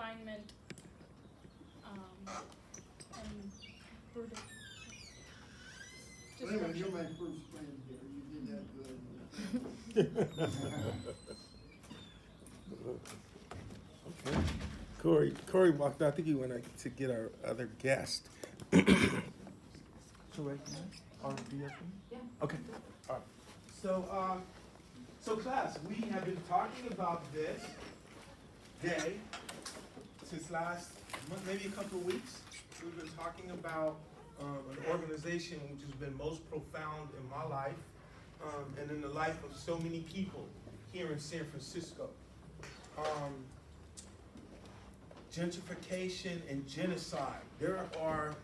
confinement, and brutal. Well, anyway, you're my first friend here. You did that good. Okay. Corey walked out. I think he went to get our other guest. So right now, or do you have some? Yeah. Okay. All right. So class, we have been talking about this day since last month, maybe a couple of weeks. We've been talking about an organization which has been most profound in my life and in the life of so many people here in San Francisco. Gentrification and genocide. There are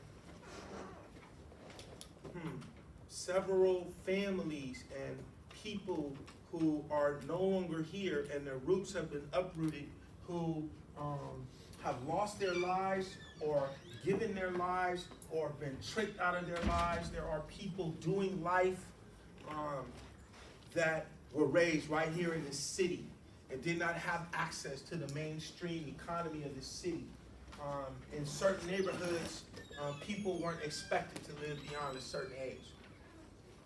several families and people who are no longer here and their roots have been uprooted, who have lost their lives or given their lives or been tricked out of their lives. There are people doing life that were raised right here in the city and did not have access to the mainstream economy of the city. In certain neighborhoods, people weren't expected to live beyond a certain age.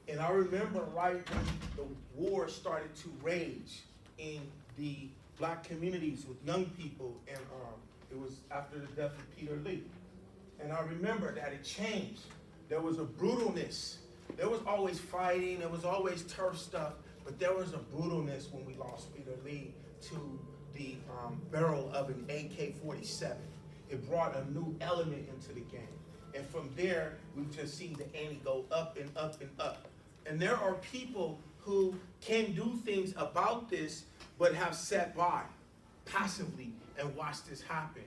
And I remember right when the war started to rage in the black communities with young people, and it was after the death of Peter Lee. And I remember that it changed. There was a brutalness. There was always fighting, there was always turf stuff, but there was a brutalness when we lost Peter Lee to the barrel of an AK-47. It brought a new element into the game. And from there, we've just seen the ante go up and up and up. And there are people who can do things about this, but have sat by passively and watched this happen.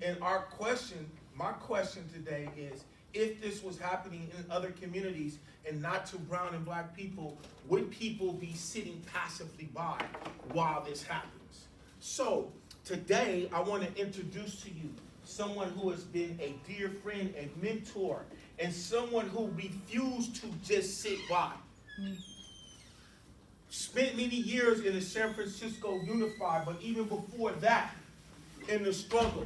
And my question today is, if this was happening in other communities and not to brown and black people, would people be sitting passively by while this happens? So today, I want to introduce to you someone who has been a dear friend, a mentor, and someone who refused to just sit by. Spent many years in the San Francisco Unified, but even before that, in the struggle,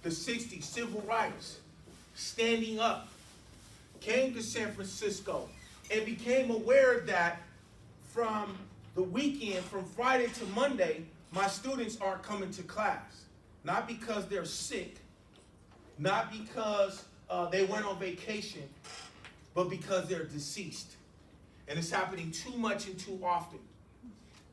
the 60s, civil rights, standing up, came to San Francisco and became aware that from the weekend, from Friday to Monday, my students aren't coming to class. Not because they're sick, not because they went on vacation, but because they're deceased. And it's happening too much and too often.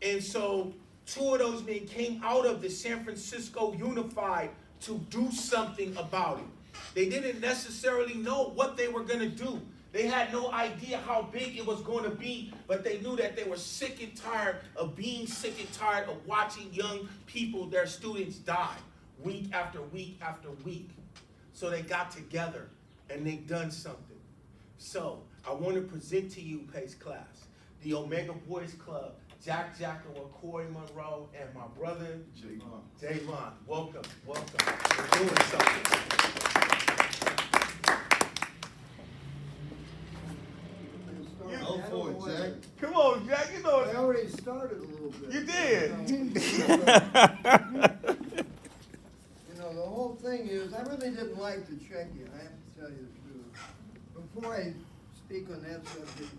And so 2 of those men came out of the San Francisco Unified to do something about it. They didn't necessarily know what they were going to do. They had no idea how big it was going to be, but they knew that they were sick and tired of being sick and tired of watching young people, their students, die week after week after week. So they got together and they done something. So I want to present to you, Pace class, the Omega Boys Club, Jack Jacko, Corey Monroe, and my brother, Javon. Welcome. We're doing something. Go for it, Jack. Come on, Jack, you know I it. already started a little bit. You did. You know, the whole thing is, I really didn't like to check you, I have to tell you the truth. Before I speak on that subject,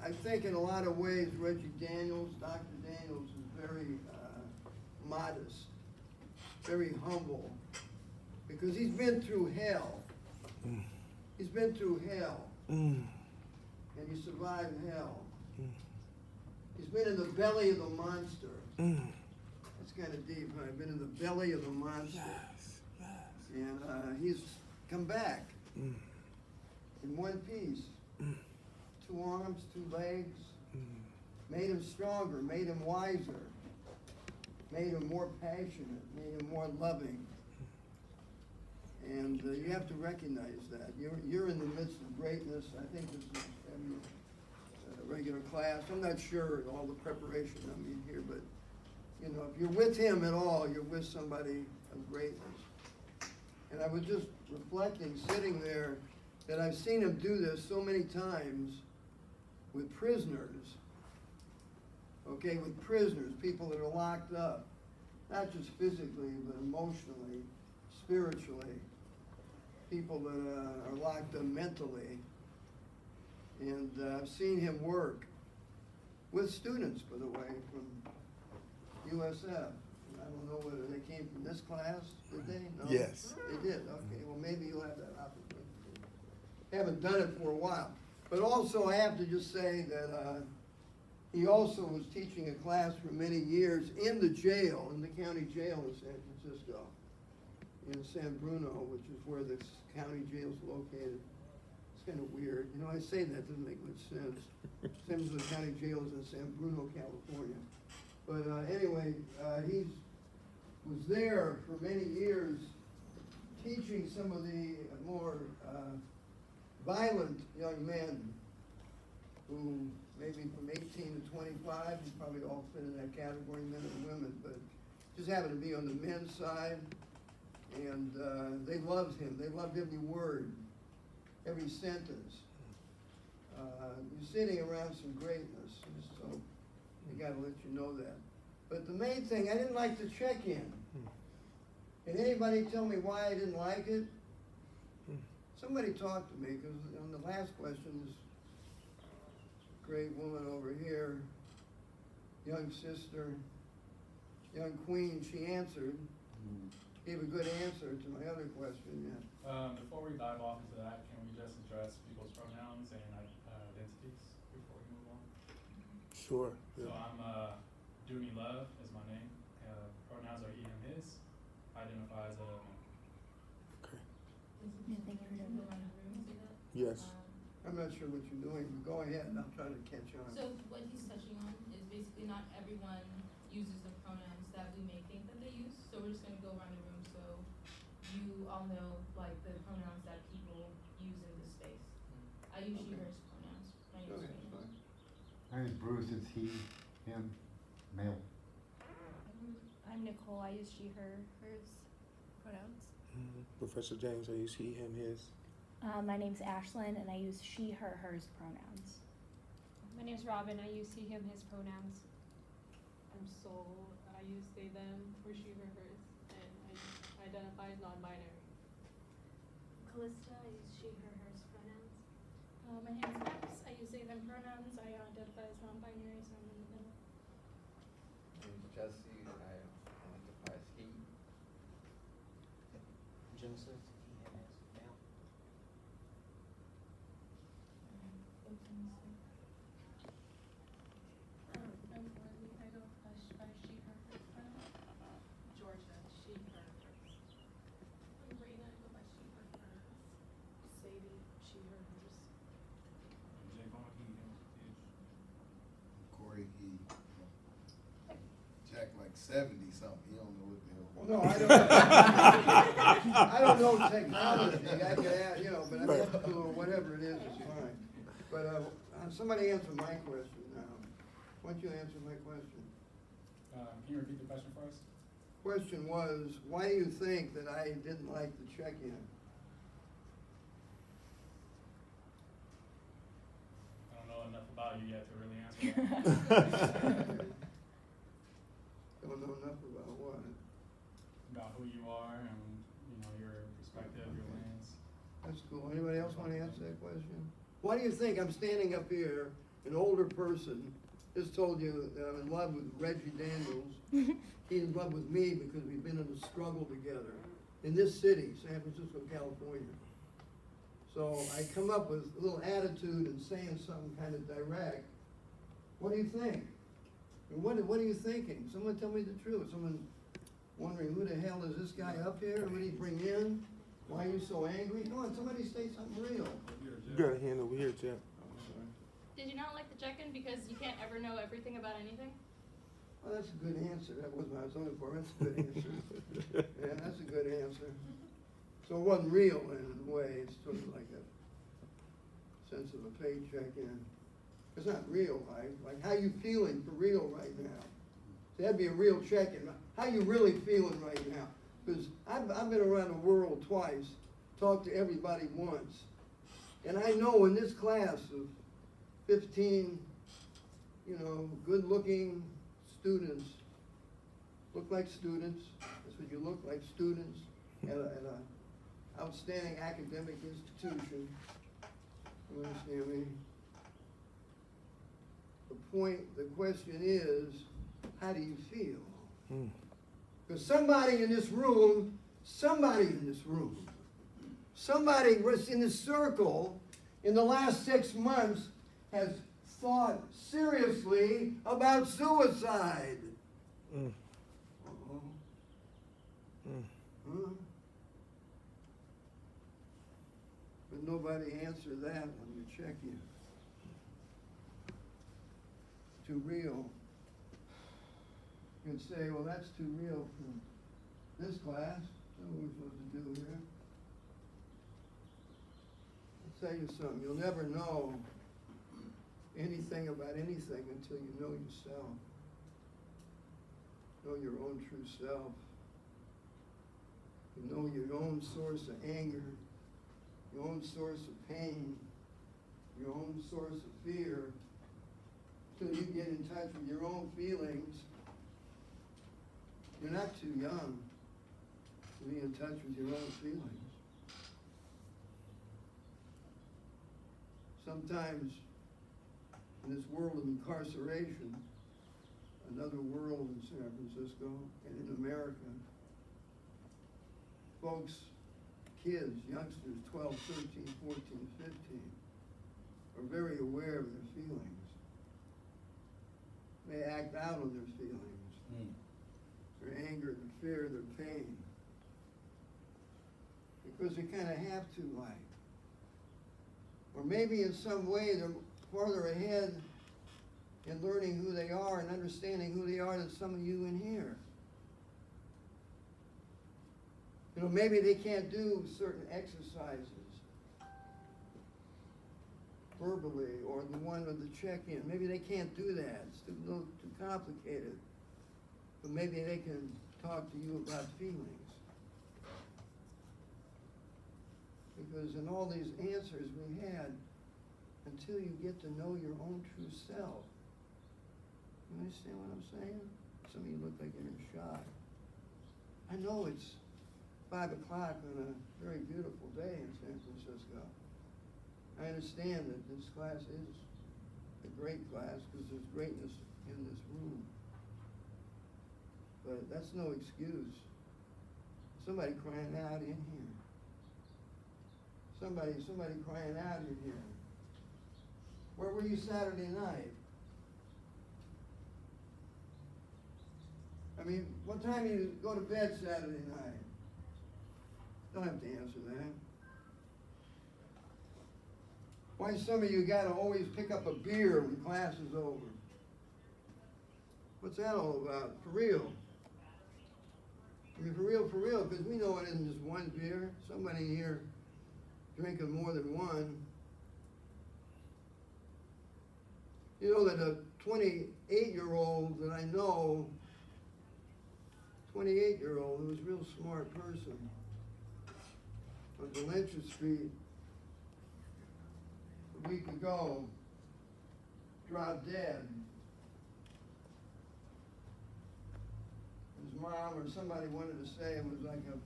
I think in a lot of ways Reggie Daniels, Dr. Daniels, is very modest, very humble, because he's been through hell. He's been through hell. And he survived hell. He's been in the belly of the monster. That's kind of deep, huh? Been in the belly of the monster. And he's come back in one piece. 2 arms, 2 legs. Made him stronger, made him wiser, made him more passionate, made him more loving. And you have to recognize that. You're in the midst of greatness. I think this is every regular class. I'm not sure all the preparation I mean here, but you know, if you're with him at all, you're with somebody of greatness. And I was just reflecting, sitting there, that I've seen him do this so many times with prisoners. Okay, with prisoners, people that are locked up. not just physically, but emotionally, spiritually, people that are locked up mentally. And I've seen him work with students, by the way, from USF. I don't know whether they came from this class, did they? No? Yes. They did, okay, well, maybe you'll have that opportunity. Haven't done it for a while. But also, I have to just say that he also was teaching a class for many years in the jail, in the county jail in San Francisco, in San Bruno, which is where the county jail is located. It's kind of weird. You know, I say that, doesn't make much sense. Same as the county jail is in San Bruno, California. But anyway, he was there for many years teaching some of the more violent young men who maybe from 18 to 25, you probably all fit in that category, men and women, but just happened to be on the men's side. And they loved him. They loved every word, every sentence. You're sitting around some greatness, so I gotta let you know that. But the main thing, I didn't like the check-in. Can anybody tell me why I didn't like it? Somebody talk to me, because on the last question, this great woman over here, young sister, young queen, she answered, gave a good answer to my other question, yeah. Before we dive off into that, can we just address people's pronouns and identities before we move on? Sure. So I'm Dewey Love is my name. Pronouns are he and his. Identify as a man. Okay. Yes. Yes. I'm not sure what you're doing, but go ahead, I'll try to catch on. So what he's touching on is basically not everyone uses the pronouns that we may think that they use. So we're just gonna go around the room so you all know like the pronouns that people use in this space. I use she, hers pronouns. My name is Okay, Raina. fine. My name is Bruce, it's he, him, male. I'm Nicole. I use she, her, hers pronouns. Professor James, I use he, him, his. My name's Ashlyn, and I use she, her, hers pronouns. My name's Robin. I use he, him, his pronouns. I'm Sol. I use they, them, or she, her, hers, and I identify as non-binary. Callista, I use she, her, hers pronouns. My name is Max. I use they, them pronouns. I identify as non-binary, so I'm in the middle. My name is Jesse, and I identify as he. Joseph, he, him, his, male. I'm Lily. I go by she, her, hers pronouns. Georgia, she, her, hers. I'm Raina. I go by she, her, hers. Sadie, she, her, hers. Javon, he, him, his. Corey, he, Jack like 70 something, he don't know what the hell. Well, no, I don't know technology, I can add, you know, but I'm up to or whatever it is fine. But, somebody answer my question now. Why don't you answer my question? Can you repeat the question for us? Question was, why do you think that I didn't like the check-in? I don't know enough about you yet to really answer that. Don't know enough about what? About who you are and, you know, your perspective, your lens. That's cool. Anybody else want to answer that question? Why do you think I'm standing up here, an older person, just told you that I'm in love with Reggie Daniels. He's in love with me because we've been in a struggle together in this city, San Francisco, California. So I come up with a little attitude and saying something kind of direct. What do you think? What are you thinking? Someone tell me the truth. Someone wondering who the hell is this guy up here? What did he bring in? Why are you so angry? Come on, somebody say something real. You got a hand over here, Jeff. Did you not like the check-in because you can't ever know everything about anything? Well, that's a good answer. That wasn't what I was looking for. That's a good answer. Yeah, that's a good answer. So it wasn't real in a way. It's sort of like a sense of a paycheck in. It's not real, right? Like how you feeling for real right now? So that'd be a real check-in. How you really feeling right now? Because I've been around the world twice, talked to everybody once. And I know in this class of 15, you know, good-looking students, look like students, that's what you look like, students at a outstanding academic institution. You understand me? The question is, how do you feel? Because somebody in this room was in this circle in the last 6 months has thought seriously about suicide. Uh-oh. Huh? But nobody answered that when you check in. Too real. You can say, well, that's too real for this class. That's what we're supposed to do here. I'll tell you something. You'll never know anything about anything until you know yourself. Know your own true self. You know your own source of anger, your own source of pain, your own source of fear. Until you get in touch with your own feelings, you're not too young to be in touch with your own feelings. Sometimes in this world of incarceration, another world in San Francisco and in America, folks, kids, youngsters, 12, 13, 14, 15, are very aware of their feelings. They act out on their feelings. Their anger, their fear, their pain. Because they kind of have to, like. Or maybe in some way they're farther ahead in learning who they are and understanding who they are than some of you in here. You know, maybe they can't do certain exercises verbally, or the one with the check-in. Maybe they can't do that. It's too complicated. But maybe they can talk to you about feelings. Because in all these answers we had, until you get to know your own true self, you understand what I'm saying? Some of you look like you're in shock. I know it's 5 o'clock on a very beautiful day in San Francisco. I understand that this class is a great class because there's greatness in this room. But that's no excuse. Somebody crying out in here. Somebody crying out in here. Where were you Saturday night? I mean, what time do you go to bed Saturday night? Don't have to answer that. Why some of you gotta always pick up a beer when class is over? What's that all about? For real. I mean, for real, because we know it isn't just one beer. Somebody here drinking more than one. You know that a 28-year-old that I know, 28-year-old, who was a real smart person, on Valencia Street, a week ago, dropped dead. His mom or somebody wanted to say it was like a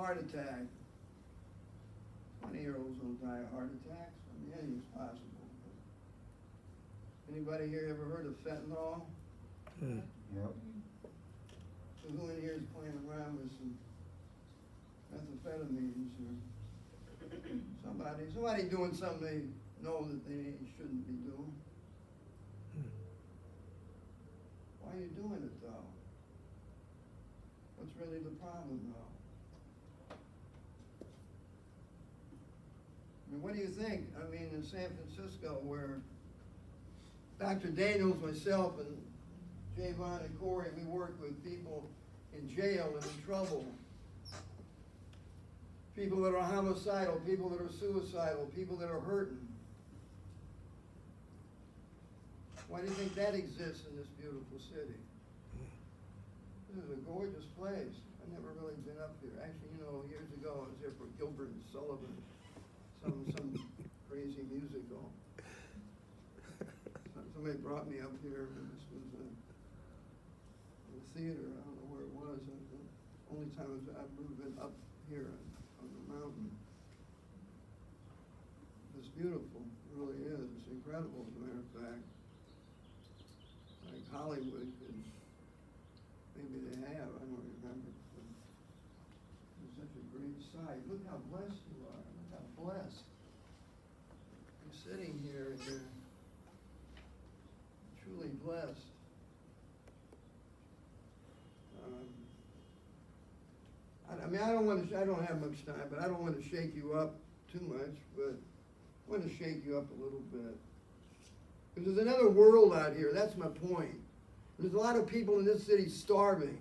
heart attack. 20-year-olds don't die of heart attacks. I mean, anything's possible. Anybody here ever heard of fentanyl? Yep. So who in here is playing around with some methamphetamines or somebody doing something they know that they shouldn't be doing? Why are you doing it though? What's really the problem though? I mean, what do you think? I mean, in San Francisco, where Dr. Daniels, myself, and Javon and Corey, we work with people in jail and in trouble. People that are homicidal, people that are suicidal, people that are hurting. Why do you think that exists in this beautiful city? This is a gorgeous place. I've never really been up here. Actually, you know, years ago I was here for Gilbert and Sullivan, some crazy musical. Somebody brought me up here, and this was theater, I don't know where it was, the only time I've been up here on the mountain. It's beautiful, it really is, it's incredible, as a matter of fact. Like Hollywood, maybe they have, I don't remember. But it's such a great sight. Look how blessed you are, look how blessed. You're sitting here and you're truly blessed. I mean, I don't have much time, but I don't want to shake you up too much, but I want to shake you up a little bit. Because there's another world out here, that's my point. There's a lot of people in this city starving.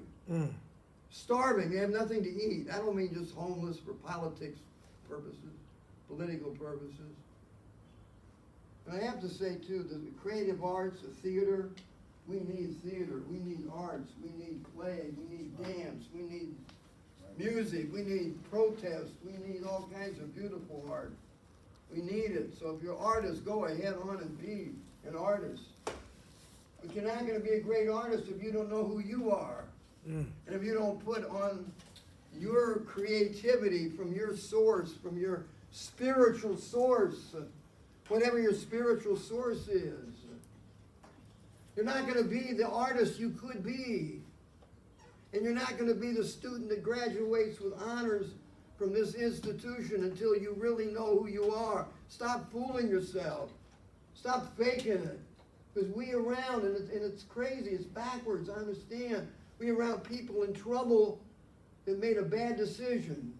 Starving, they have nothing to eat. I don't mean just homeless for politics purposes, political purposes. And I have to say too, the creative arts, the theater, we need arts, we need play, we need dance, we need music, we need protest, we need all kinds of beautiful art. We need it. So if you're an artist, go ahead on and be an artist. But you're not going to be a great artist if you don't know who you are. And if you don't put on your creativity from your source, from your spiritual source, whatever your spiritual source is. You're not going to be the artist you could be. And you're not going to be the student that graduates with honors from this institution until you really know who you are. Stop fooling yourself. Stop faking it. Because we around, and it's crazy, it's backwards, I understand. We around people in trouble that made a bad decision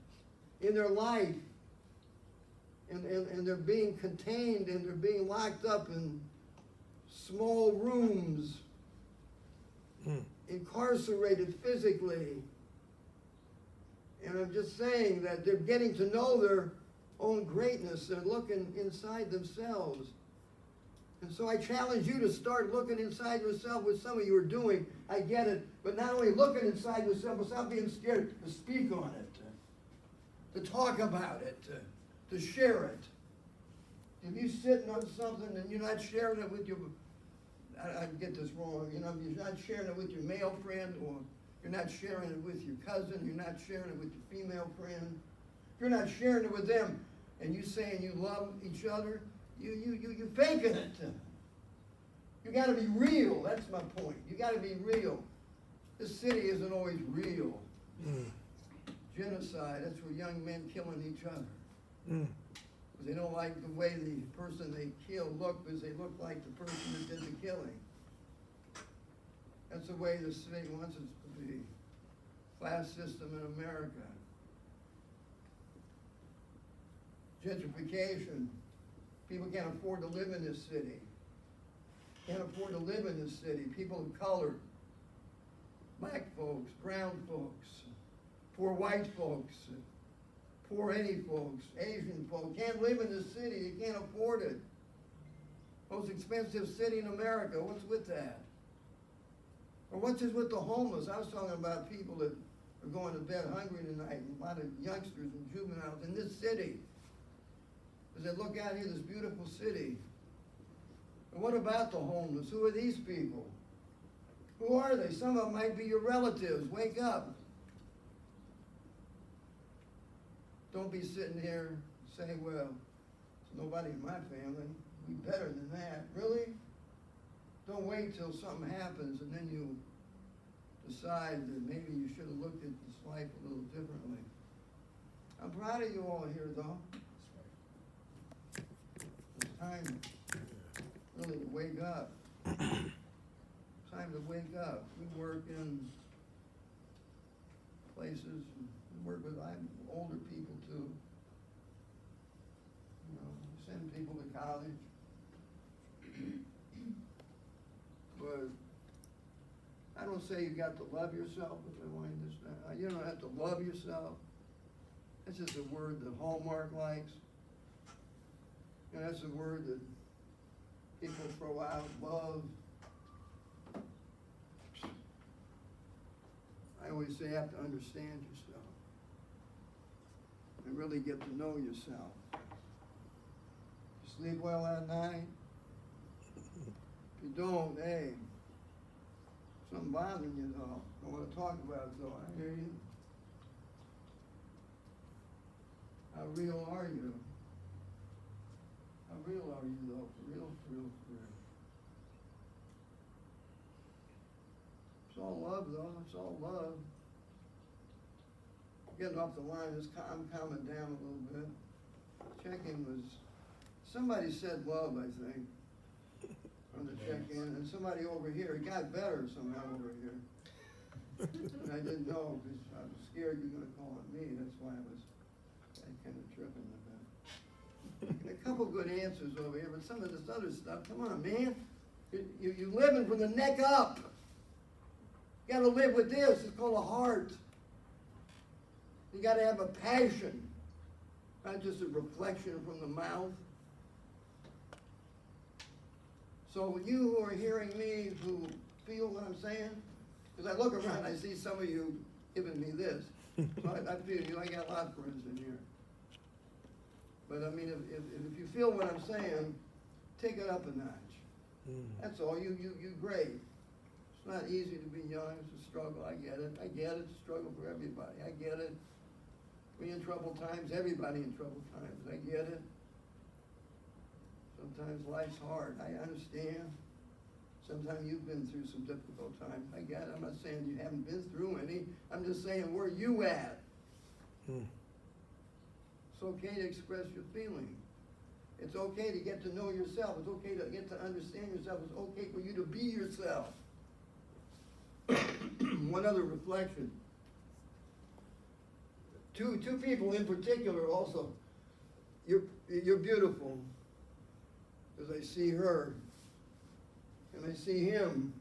in their life. And they're being contained and they're being locked up in small rooms, incarcerated physically. And I'm just saying that they're getting to know their own greatness. They're looking inside themselves. And so I challenge you to start looking inside yourself, what some of you are doing. I get it. But not only looking inside yourself, but stop being scared to speak on it, to talk about it, to share it. If you're sitting on something and you're not sharing it with your, I get this wrong, you're not sharing it with your male friend, or you're not sharing it with your cousin, you're not sharing it with your female friend, if you're not sharing it with them, and you saying you love each other, you're faking it. You got to be real. That's my point. You got to be real. This city isn't always real. Genocide. That's where young men killing each other. Because they don't like the way the person they kill look, because they look like the person that did the killing. That's the way the city wants it to be. Class system in America. Gentrification. People can't afford to live in this city. Can't afford to live in this city. People of color, black folks, brown folks, poor white folks, poor any folks, Asian folks, can't live in this city. They can't afford it. Most expensive city in America. What's with that? Or what's this with the homeless? I was talking about people that are going to bed hungry tonight, and a lot of youngsters and juveniles in this city. As they look out here, this beautiful city. And what about the homeless? Who are these people? Who are they? Some of them might be your relatives. Wake up. Don't be sitting here saying, well, there's nobody in my family. We better than that. Really? Don't wait till something happens and then you decide that maybe you should have looked at this life a little differently. I'm proud of you all here, though. It's time really to wake up. It's time to wake up. We work in places, we work with older people too. You know, we send people to college. But I don't say you got to love yourself, if I want you to understand. You don't have to love yourself. That's just a word that Hallmark likes. You know, that's a word that people throw out, love. I always say you have to understand yourself and really get to know yourself. You sleep well at night? If you don't, hey, Something bothering you though. I wanna talk about it though. I hear you. How real are you? How real are you though? For real, for real, for real. It's all love though. It's all love. Getting off the line, I'm calming down a little bit. Check-in was, somebody said love, I think, on the check-in, and somebody over here, it got better somehow over here. And I didn't know, because I was scared you were gonna call on me, that's why I was kind of tripping a bit. And a couple good answers over here, but some of this other stuff, come on, man. You're living from the neck up. You gotta live with this, it's called a heart. You gotta have a passion, not just a reflection from the mouth. So you who are hearing me, who feel what I'm saying, because I look around, I see some of you giving me this. So I feel you, I got a lot of friends in here. But I mean, if you feel what I'm saying, take it up a notch. That's all, you great. It's not easy to be young, it's a struggle, I get it, it's a struggle for everybody, I get it. We in troubled times, everybody in troubled times, I get it. Sometimes life's hard, I understand. Sometimes you've been through some difficult times, I get it. I'm not saying you haven't been through any, I'm just saying where you at. It's okay to express your feeling. It's okay to get to know yourself. It's okay to get to understand yourself. It's okay for you to be yourself. One other reflection. Two people in particular also. You're beautiful. Because I see her and I see him.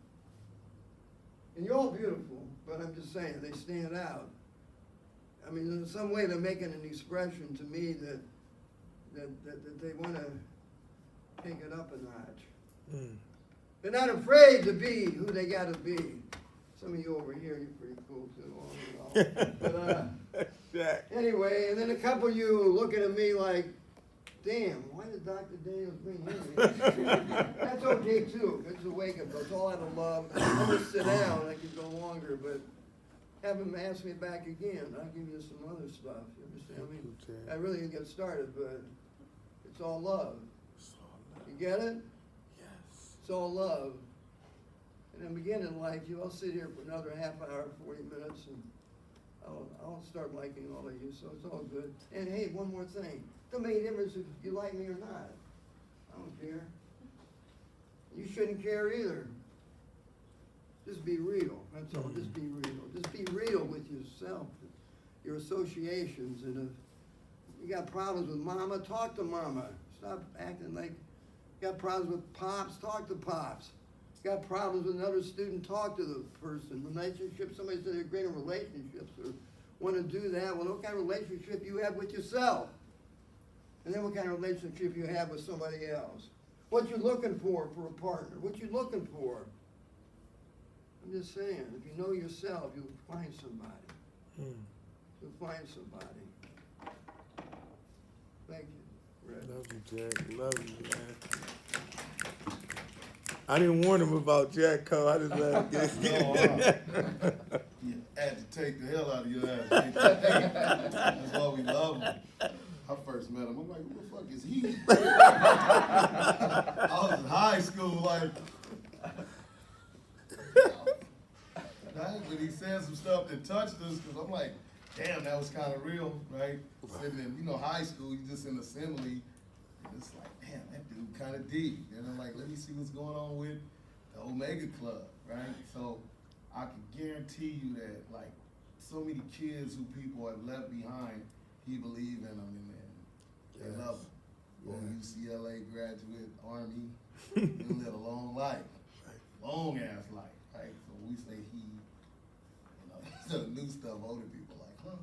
And you're all beautiful, but I'm just saying, they stand out. I mean, in some way they're making an expression to me that they want to take it up a notch. They're not afraid to be who they got to be. Some of you over here, you're pretty cool too. But anyway, and then a couple of you looking at me like, damn, why did Dr. Daniels bring him in? That's okay too. It's a wake-up. It's all out of love. I'm going to sit down. I could go longer, but have him ask me back again. I'll give you some other stuff. You understand me? I really didn't get started, but it's all love. You get it? Yes. It's all love. And then beginning life, I'll sit here for another half hour, 40 minutes, and I'll start liking all of you, so it's all good. And hey, one more thing. Don't make a difference if you like me or not. I don't care. You shouldn't care either. Just be real, that's all. Just be real. Just be real with yourself, your associations. And if you got problems with mama, talk to mama. Stop acting like you got problems with pops, talk to pops. Got problems with another student, talk to the person. Relationships, somebody said they're great in relationships or want to do that. Well, what kind of relationship you have with yourself? And then what kind of relationship you have with somebody else? What you looking for a partner? What you looking for? I'm just saying, if you know yourself, you'll find somebody. You'll find somebody. Thank you, Red. Love you, Jack. Love you, man. I didn't warn him about Jack Cole. I just let him get You had to take the hell out of your ass. That's why we love him. I first met him, I'm like, who the fuck is he? I was in high school, like, when he said some stuff that touched us, because I'm like, damn, that was kind of real, right? Sitting in, high school, you just in assembly, and it's like, damn, that dude kind of deep. And I'm like, let me see what's going on with the Omega Club, right? So I can guarantee you that, like, so many kids who people have left behind, he believe in them, and they love him. Well, UCLA graduate, Army, he lived a long life, long ass life, right? So we say he, so new stuff, older people like, huh?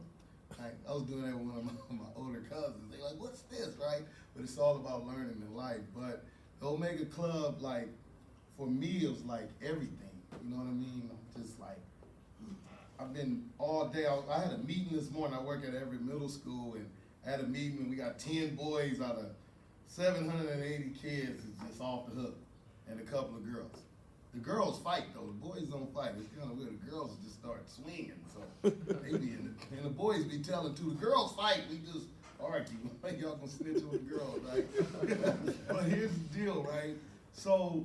Like, I was doing that with one of my older cousins. They like, what's this, right? But it's all about learning in life. But the Omega Club, like, for me, it was like everything. You know what I mean? Just like, I've been all day. I had a meeting this morning. I work at every middle school, and I had a meeting, and we got 10 boys out of 780 kids is just off the hook, and a couple of girls. The girls fight though. The boys don't fight. It's kind of weird. The girls just start swinging. So they be and the boys be telling too. The girls fight. We just argue. Like y'all gonna snitch on the girls, right? But here's the deal, right? So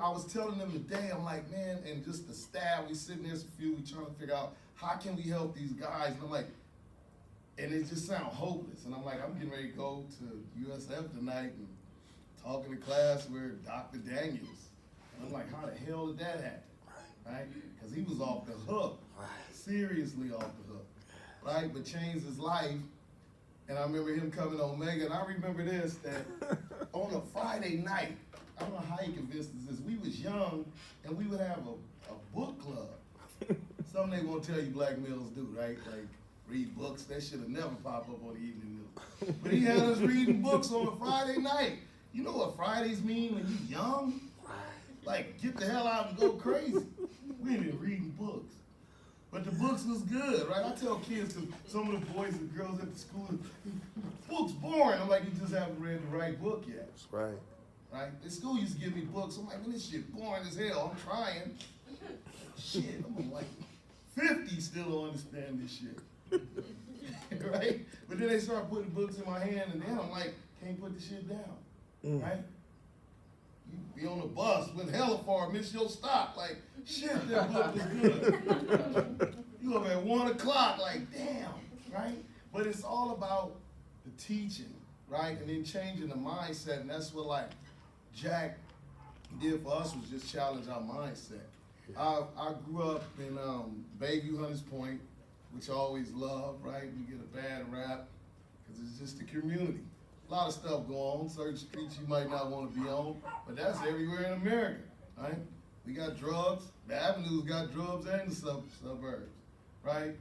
I was telling them today. I'm like, man, and just the staff. We sitting there, we trying to figure out how can we help these guys. And I'm like, and it just sounds hopeless. And I'm like, I'm getting ready to go to USF tonight and talking to class with Dr. Daniels. And I'm like, how the hell did that happen? Right? Because he was off the hook. Seriously off the hook. Right? But changed his life. And I remember him coming to Omega. And I remember this, that on a Friday night, I don't know how he convinced us this. We was young and we would have a book club. Something they won't tell you black males do, right? Like read books. That should have never popped up on the evening news. But he had us reading books on a Friday night. You know what Fridays mean when you young? Like, get the hell out and go crazy. We ain't even reading books. But the books was good, right? I tell kids, cause some of the boys and girls at the school, books boring. I'm like, you just haven't read the right book yet. That's right. Right? The school used to give me books. I'm like, man, this shit boring as hell. I'm trying. Shit, I'm like 50 still don't understand this shit. Right? But then they start putting books in my hand, and then I'm like, can't put the shit down. Right? You be on the bus with hella far, miss your stop. Like, shit, that book was good. You up at 1 o'clock, like, damn, right? But it's all about the teaching, right? And then changing the mindset, and that's what, like, Jack did for us was just challenge our mindset. I grew up in Bayview, Hunters Point, which I always love, right? We get a bad rap, because it's just the community. A lot of stuff go on, certain streets you might not want to be on, but that's everywhere in America, right? We got drugs, the avenues got drugs and the suburbs, right?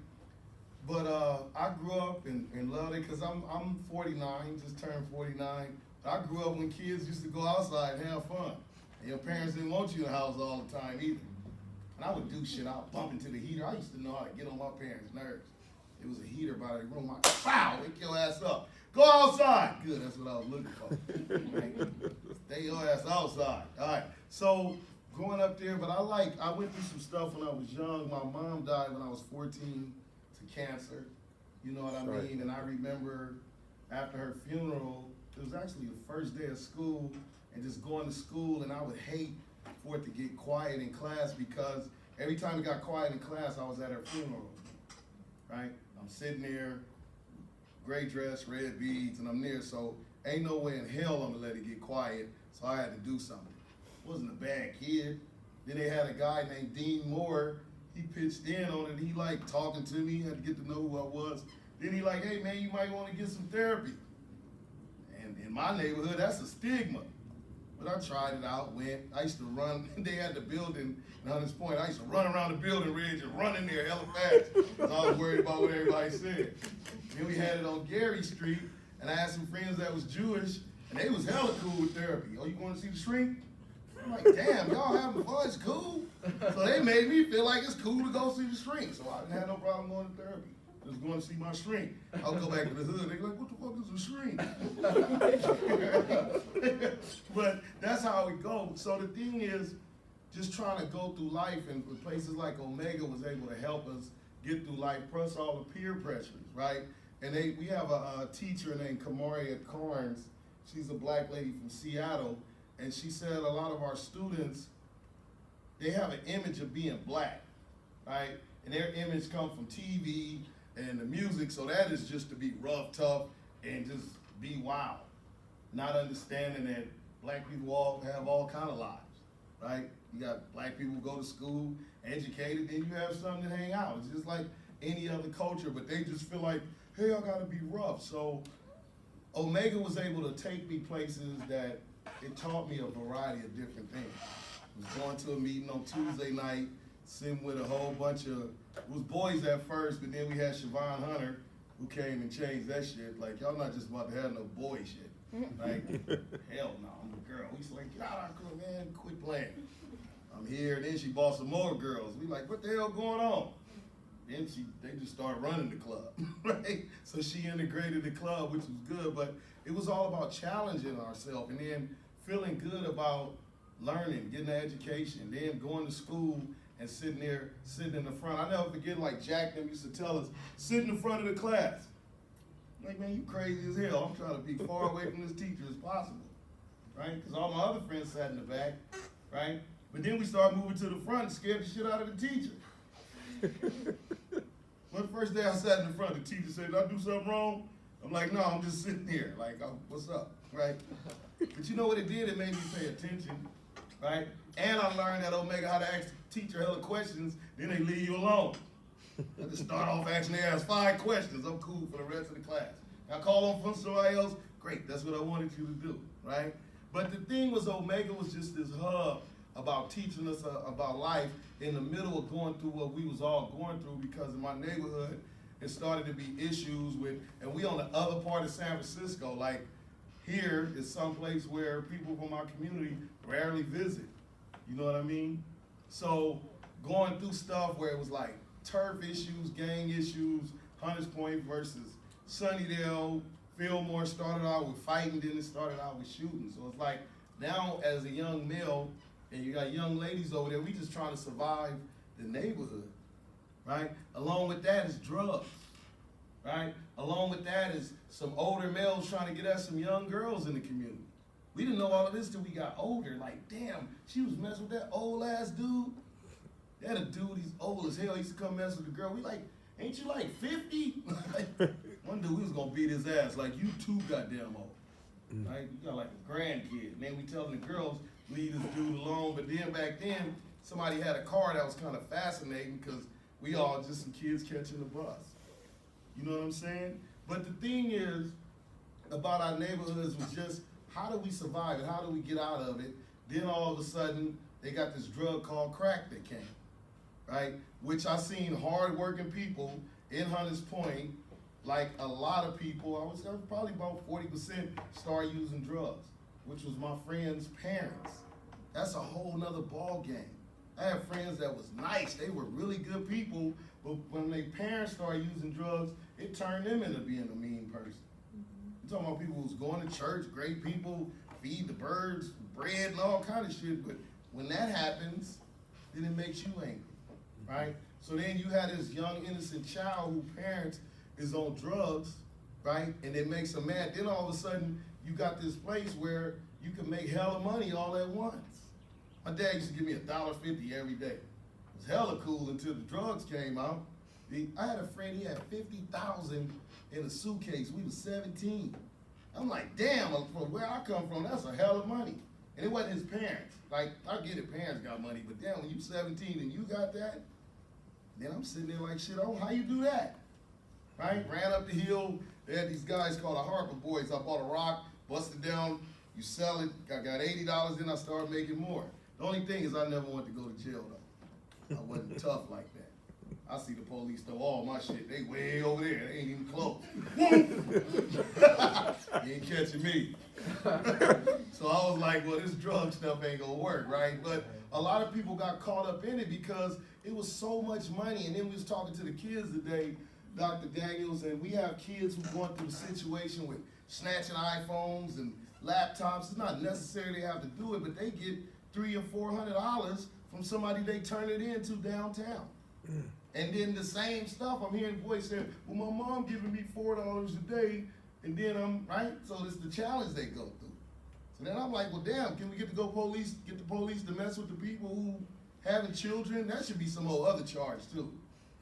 But I grew up and loved it because I'm 49, just turned 49. I grew up when kids used to go outside and have fun. And your parents didn't want you in the house all the time either. And I would do shit, I'd bump into the heater. I used to know how to get on my parents' nerves. There was a heater by the room, I pow, wake your ass up. Go outside. Good, that's what I was looking for. Right? Stay your ass outside. All right. So growing up there, but I went through some stuff when I was young. My mom died when I was 14 to cancer. You know what I mean? And I remember after her funeral, it was actually the first day of school, and just going to school, and I would hate for it to get quiet in class because every time it got quiet in class, I was at her funeral. Right? I'm sitting there, gray dress, red beads, and I'm there, so ain't no way in hell I'm gonna let it get quiet, so I had to do something. Wasn't a bad kid. Then they had a guy named Dean Moore. He pitched in on it. He like talking to me, had to get to know who I was. Then he like, hey man, you might want to get some therapy. And in my neighborhood, that's a stigma. But I tried it out, went. I used to run. They had the building in Hunters Point. I used to run around the building, Ridge, and run in there hella fast because I was worried about what everybody said. Then we had it on Gary Street, and I had some friends that was Jewish, and they was hella cool with therapy. Oh, you want to see the shrink? I'm like, damn, y'all having fun? It's cool. So they made me feel like it's cool to go see the shrink. So I didn't have no problem going to therapy. Just going to see my shrink. I'll go back to the hood. They go like, what the fuck is a shrink? But that's how it goes. So the thing is, just trying to go through life, and places like Omega was able to help us get through life, plus all the peer pressures, right? And we have a teacher named Kamaria Carnes. She's a black lady from Seattle, and she said a lot of our students, they have an image of being black, right? And their image comes from TV and the music, so that is just to be rough, tough, and just be wild. Not understanding that black people all have all kind of lives, right? You got black people who go to school, educated, then you have some that hang out. It's just like any other culture, but they just feel like, hey, I gotta be rough. So Omega was able to take me places that it taught me a variety of different things. I was going to a meeting on Tuesday night, sitting with a whole bunch of, it was boys at first, but then we had Siobhan Hunter, who came and changed that shit. Like, y'all not just about to have no boy shit. Like, hell no, I'm a girl. We like, get out of our club, man, quit playing. I'm here, and then she bought some more girls. We like, what the hell going on? Then they just started running the club, right? So she integrated the club, which was good, but it was all about challenging ourselves and then feeling good about learning, getting an education, then going to school and sitting in the front. I never forget, like Jack them used to tell us, sit in the front of the class. Like, man, you crazy as hell. I'm trying to be far away from this teacher as possible, right? Because all my other friends sat in the back, right? But then we started moving to the front and scared the shit out of the teacher. Well, the first day I sat in the front, the teacher said, did I do something wrong? I'm like, no, I'm just sitting here. Like, what's up, right? But you know what it did? It made me pay attention, right? And I learned at Omega how to ask the teacher hella questions, then they leave you alone. I just start off asking, they ask 5 questions. I'm cool for the rest of the class. I call on from somebody else, great, that's what I wanted you to do, right? But the thing was, Omega was just this hub about teaching us about life in the middle of going through what we was all going through, because in my neighborhood, it started to be issues with, and we on the other part of San Francisco, like here is someplace where people from our community rarely visit, you know what I mean? So going through stuff where it was like turf issues, gang issues, Hunters Point versus Sunnydale, Fillmore started out with fighting, then it started out with shooting. So it's like now as a young male, and you got young ladies over there, we just trying to survive the neighborhood, right? Along with that is drugs, right? Along with that is some older males trying to get at some young girls in the community. We didn't know all of this till we got older. Like, damn, she was messing with that old ass dude. That a dude, he's old as hell. He used to come mess with the girl. We like, ain't you like 50? One dude, we was gonna beat his ass. Like, you too goddamn old, right? You got like a grandkid. And then we telling the girls, leave this dude alone. But then back then, somebody had a car that was kind of fascinating because we all just some kids catching the bus. You know what I'm saying? But the thing is about our neighborhoods was just, how do we survive it? How do we get out of it? Then all of a sudden, they got this drug called crack that came, right? Which I seen hard-working people in Hunters Point, like a lot of people, I was probably about 40% start using drugs, which was my friends' parents. That's a whole nother ball game. I had friends that was nice, they were really good people, but when their parents started using drugs, it turned them into being a mean person. I'm talking about people who's going to church, great people, feed the birds, bread and all kind of shit, but when that happens, then it makes you angry, right? So then you had this young innocent child whose parents is on drugs, right? And it makes them mad. Then all of a sudden, you got this place where you can make hella money all at once. My dad used to give me $1.50 every day. It was hella cool until the drugs came out. I had a friend, he had $50,000 in a suitcase. We was 17. I'm like, damn, from where I come from, that's a hell of money. And it wasn't his parents. Like, I get it, parents got money, but damn, when you 17 and you got that, then I'm sitting there like, shit, oh, how you do that? Right? Ran up the hill, they had these guys called the Harper Boys. I bought a rock, busted down, you sell it, I got $80, then I started making more. The only thing is I never wanted to go to jail though. I wasn't tough like that. I see the police throw all my shit, they way over there, they ain't even close. You ain't catching me. So I was like, well, this drug stuff ain't gonna work, right? But a lot of people got caught up in it because it was so much money. And then we was talking to the kids today, Dr. Daniels, and we have kids who going through the situation with snatching iPhones and laptops. It's not necessary they have to do it, but they get $300 or $400 from somebody they turn it into downtown. And then the same stuff, I'm hearing boys saying, well, my mom giving me $4 a day, and then I'm, right? So it's the challenge they go through. So then I'm like, well, damn, can we get the police to mess with the people who having children? That should be some old other charge too.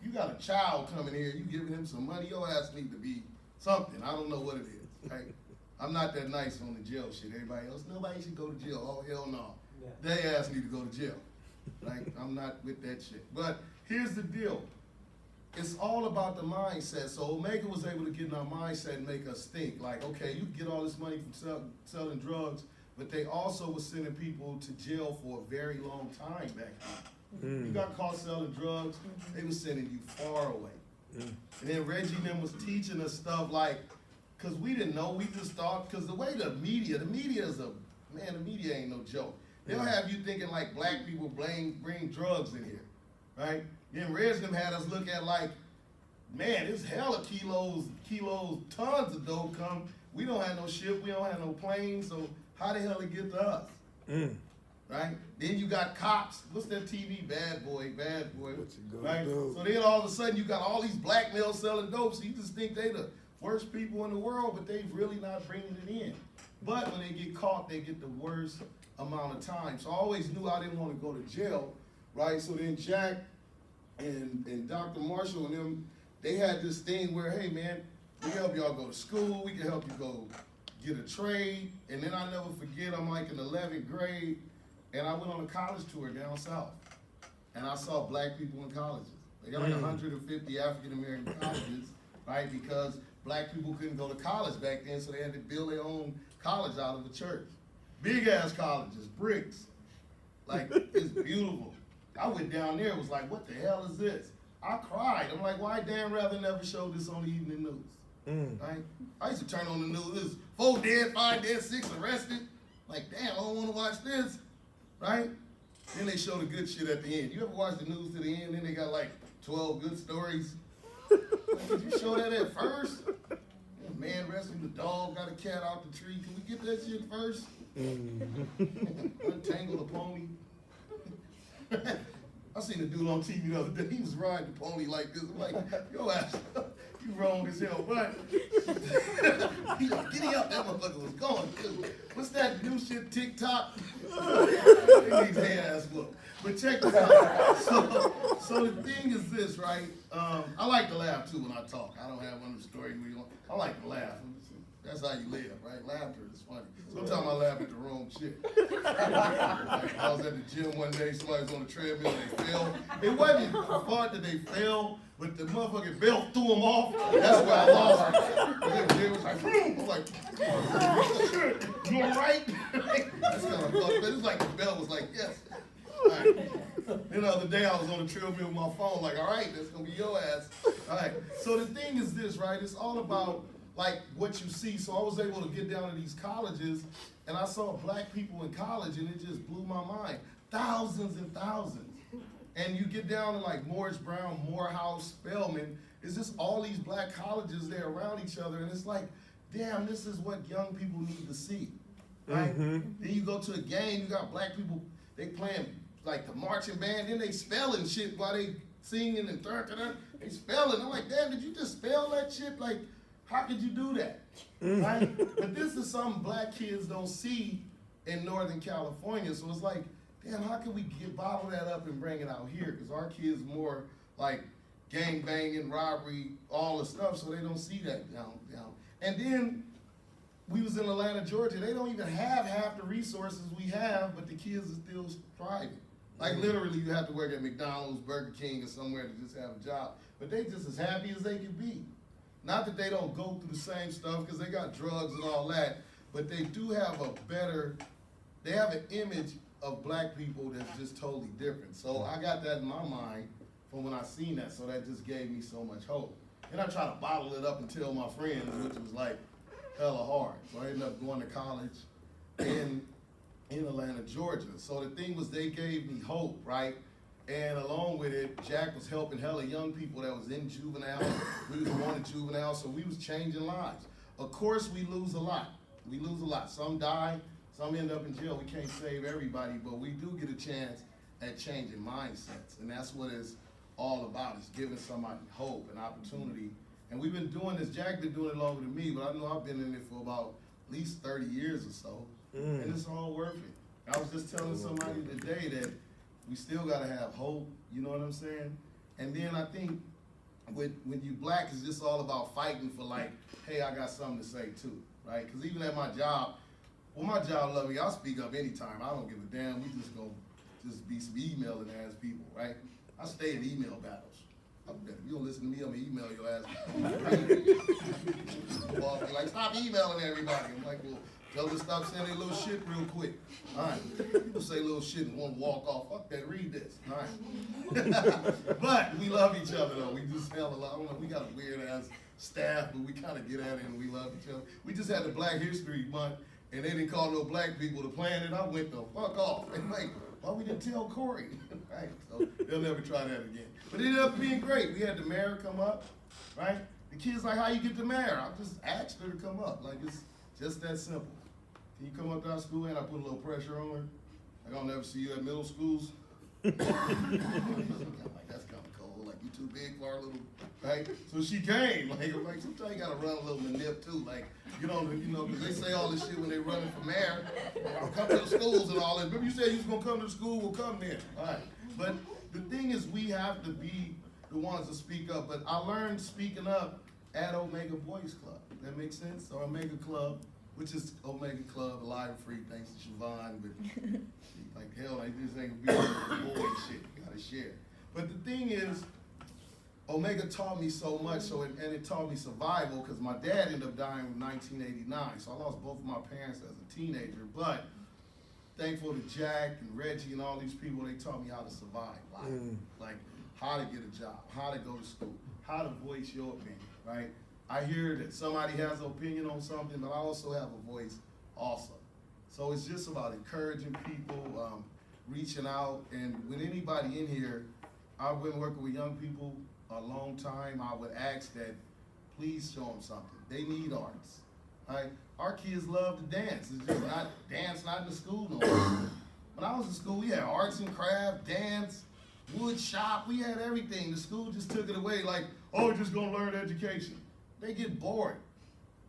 You got a child coming here, you giving him some money, your ass need to be something. I don't know what it is, right? I'm not that nice on the jail shit. Everybody else, nobody should go to jail. Oh, hell no. Yeah. They ass need to go to jail. Like, I'm not with that shit. But here's the deal. It's all about the mindset. So Omega was able to get in our mindset and make us think, like, okay, you get all this money from selling drugs, but they also were sending people to jail for a very long time back then. You got caught selling drugs, they were sending you far away. And then Reggie and them was teaching us stuff like, because we didn't know, we just thought, because the way the media is the media ain't no joke. They'll have you thinking like black people bring drugs in here, right? Then Reg and them had us look at like, man, there's hella kilos, tons of dope come. We don't have no ship, we don't have no planes, so how the hell it get to us? right? Then you got cops. What's that TV? Bad Boy, What you gonna right? do? So then all of a sudden you got all these black males selling dope, so you just think they the worst people in the world, but they really not bringing it in. But when they get caught, they get the worst amount of time. So I always knew I didn't want to go to jail, right? So then Jack and Dr. Marshall and them, they had this thing where, hey man, we can help y'all go to school, we can help you go get a trade. And then I never forget, I'm like in 11th grade, and I went on a college tour down south. And I saw black people in colleges. They got like 150 African American colleges, right? Because black people couldn't go to college back then, so they had to build their own college out of the church. Big ass colleges, bricks. Like, it's beautiful. I went down there, was like, what the hell is this? I cried. I'm like, why Dan Rather never showed this on the evening news? Right? I used to turn on the news, there's 4 dead, 5 dead, 6 arrested. Like, damn, I don't want to watch this, right? Then they show the good shit at the end. You ever watch the news to the end, then they got like 12 good stories? Like, did you show that at first? A man rescued a dog, got a cat out the tree. Can we get that shit first? Untangle the pony. I seen a dude on TV the other day. He was riding the pony like this. I'm like, yo ass, you wrong as hell. But he's like, giddy up. That motherfucker was going. What's that new shit, TikTok? They need their ass whooped. But check this out. So the thing is this, right? I like to laugh too when I talk. I don't have one of the stories where you want. I like to laugh. That's how you live, right? Laughter is funny. Sometimes I laugh at the wrong shit. Like, I was at the gym one day, somebody was on the treadmill, they fell. It wasn't the fault that they fell, but the motherfucking belt threw them off. That's where I lost it. And then Jim was like, I was like, you all right? That's kind of fucked, but it's like the belt was like, yes. All right. Then the other day I was on the treadmill with my phone, like, all right, that's gonna be your ass. All right. So the thing is this, right? It's all about like what you see. So I was able to get down to these colleges, and I saw black people in college, and it just blew my mind. Thousands and thousands. And you get down to like Morris Brown, Morehouse, Spelman, it's just all these black colleges, they're around each other, and it's like, damn, this is what young people need to see, right? Then you go to a game, you got black people, they playing like the marching band, then they spelling shit while they singing and they spelling. I'm like, damn, did you just spell that shit? Like, how could you do that, right? But this is something black kids don't see in Northern California. So it's like, damn, how can we bottle that up and bring it out here? Because our kids more like gang banging, robbery, all the stuff, so they don't see that down. And then we was in Atlanta, Georgia. They don't even have half the resources we have, but the kids are still thriving. Like literally, you have to work at McDonald's, Burger King, or somewhere to just have a job. But they just as happy as they can be. Not that they don't go through the same stuff, because they got drugs and all that, but they do have they have an image of black people that's just totally different. So I got that in my mind from when I seen that, so that just gave me so much hope. And I try to bottle it up and tell my friends, which was like hella hard. So I ended up going to college in Atlanta, Georgia. So the thing was, they gave me hope, right? And along with it, Jack was helping hella young people that was in juvenile. We was going to juvenile, so we was changing lives. Of course, we lose a lot. We lose a lot. Some die, some end up in jail. We can't save everybody, but we do get a chance at changing mindsets. And that's what it's all about, is giving somebody hope and opportunity. And we've been doing this, Jack been doing it longer than me, but I know I've been in it for about at least 30 years or so. And it's all worth it. I was just telling somebody today that we still gotta have hope, you know what I'm saying? And then I think when you black, it's just all about fighting for like, hey, I got something to say too, right? Because even at my job, my job love me, I'll speak up anytime. I don't give a damn. We just gonna be some emailing ass people, right? I stay in email battles. If you don't listen to me, I'm gonna email your ass. Well, like, stop emailing everybody. I'm like, well, tell them to stop saying their little shit real quick. All right. People say little shit and want to walk off. Fuck that, read this. All right. But we love each other though. We just hell a lot. I don't know, we got a weird ass staff, but we kind of get at it and we love each other. We just had the Black History Month and they didn't call no black people to plan it. I went the fuck off. And like, why we didn't tell Corey? Right? So they'll never try that again. But it ended up being great. We had the mayor come up, right? The kid's like, how you get the mayor? I just asked her to come up. Like, it's just that simple. Can you come up to our school? And I put a little pressure on her. Like, I'll never see you at middle schools. I'm like, that's kind of cold. Like, you too big for our little, right? So she came. Like, sometimes you gotta run a little manip too. Like, you know, because they say all this shit when they running for mayor. I'll come to the schools and all that. Remember you said you was gonna come to the school? Well, come then. All right. But the thing is, we have to be the ones to speak up. But I learned speaking up at Omega Boys Club. That makes sense? Or Omega Club, which is Omega Club, alive and free, thanks to Siobhan. But like, hell, like, this ain't gonna be boy shit. You gotta share. But the thing is, Omega taught me so much, and it taught me survival, because my dad ended up dying in 1989, so I lost both of my parents as a teenager. But thankful to Jack and Reggie and all these people, they taught me how to survive life. Like, how to get a job, how to go to school, how to voice your opinion, right? I hear that somebody has an opinion on something, but I also have a voice also. So it's just about encouraging people, reaching out, and with anybody in here, I've been working with young people a long time. I would ask that please show them something. They need arts, right? Our kids love to dance. It's just not in the school no more. When I was in school, we had arts and craft, dance, wood shop. We had everything. The school just took it away like, oh, we're just gonna learn education. They get bored.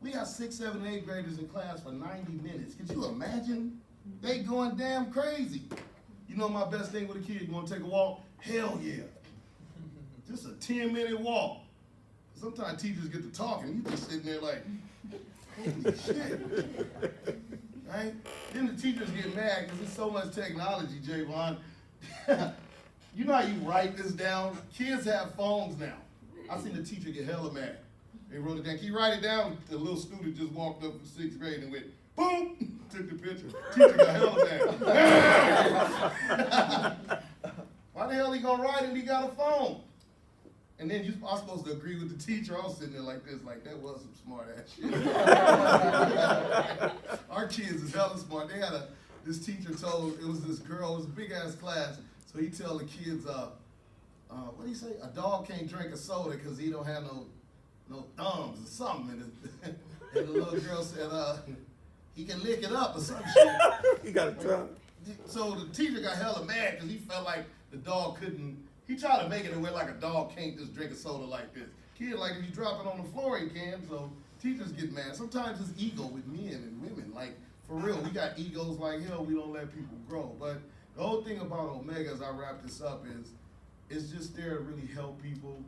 We got 6th, 7th, and 8th graders in class for 90 minutes. Could you imagine? They going damn crazy. You know my best thing with a kid, you wanna take a walk? Hell yeah. Just a 10-minute walk. Sometimes teachers get to talking, you just sitting there like, holy shit. Right? Then the teachers get mad because there's so much technology, Javon. You know how you write this down? Kids have phones now. I seen the teacher get hella mad. They wrote it down. Can you write it down? The little student just walked up from 6th grade and went, boom, took the picture. Teacher got hella mad. Why the hell he gonna write it? He got a phone. And then you are supposed to agree with the teacher. I was sitting there like this, like that was some smart ass shit. Our kids is hella smart. They had this teacher told, it was this girl, it was a big ass class. So he tell the kids, what do you say? A dog can't drink a soda because he don't have no thumbs or something. And the little girl said, he can lick it up or some shit. He got a tongue. So the teacher got hella mad because he felt like the dog couldn't. He tried to make it away like a dog can't just drink a soda like this. Kid, like if you drop it on the floor, he can. So teachers get mad. Sometimes it's ego with men and women. Like for real, we got egos like hell. We don't let people grow. But the whole thing about Omega, as I wrap this up, is it's just there to really help people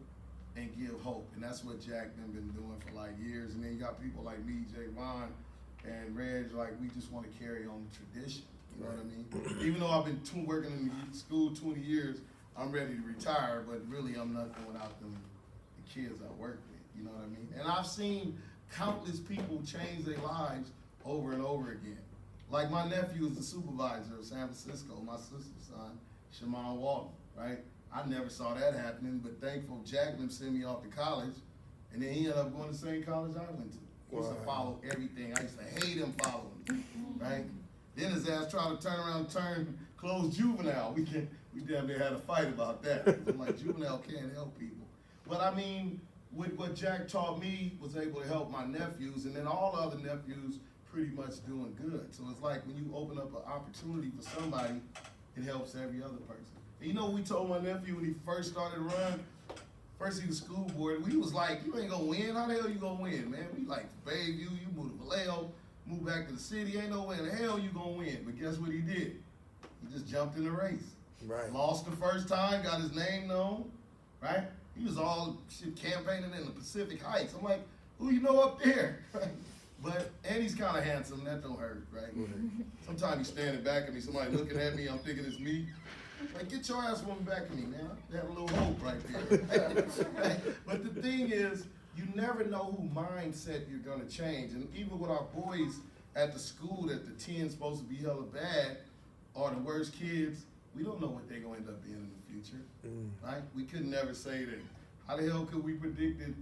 and give hope. And that's what Jack and been doing for like years. And then you got people like me, Javon, and Reg, like we just want to carry on the tradition. You know what I mean? Even though I've been working in the school 20 years, I'm ready to retire, but really I'm not going out them the kids I work with. You know what I mean? And I've seen countless people change their lives over and over again. Like my nephew is the supervisor of San Francisco, my sister's son, Shaman Walton, right? I never saw that happening, but thankful Jack sent me off to college, and then he ended up going to the same college I went to. He used to follow everything. I used to hate him following me, right? Then his ass tried to turn around and close juvenile. We damn near had a fight about that. I'm like, juvenile can't help people. But I mean, with what Jack taught me, was able to help my nephews, and then all other nephews pretty much doing good. So it's like when you open up an opportunity for somebody, it helps every other person. And you know what we told my nephew when he first started to run? First he was school board, we was like, you ain't gonna win, how the hell you gonna win, man? We like Bayview, you moved to Vallejo, moved back to the city, ain't no way in the hell you gonna win. But guess what he did? He just jumped in the race. Right. Lost the first time, got his name known, right? He was all shit campaigning in the Pacific Heights. I'm like, who you know up there? But, and he's kind of handsome, that don't hurt, right? Sometimes he's standing back at me, somebody looking at me, I'm thinking it's me. Like, get your ass woman back at me, man. I have a little hope right there. But the thing is, you never know who mindset you're gonna change. And even with our boys at the school that the 10's supposed to be hella bad, are the worst kids, we don't know what they're gonna end up being in the future, right? We could never say that. How the hell could we predicted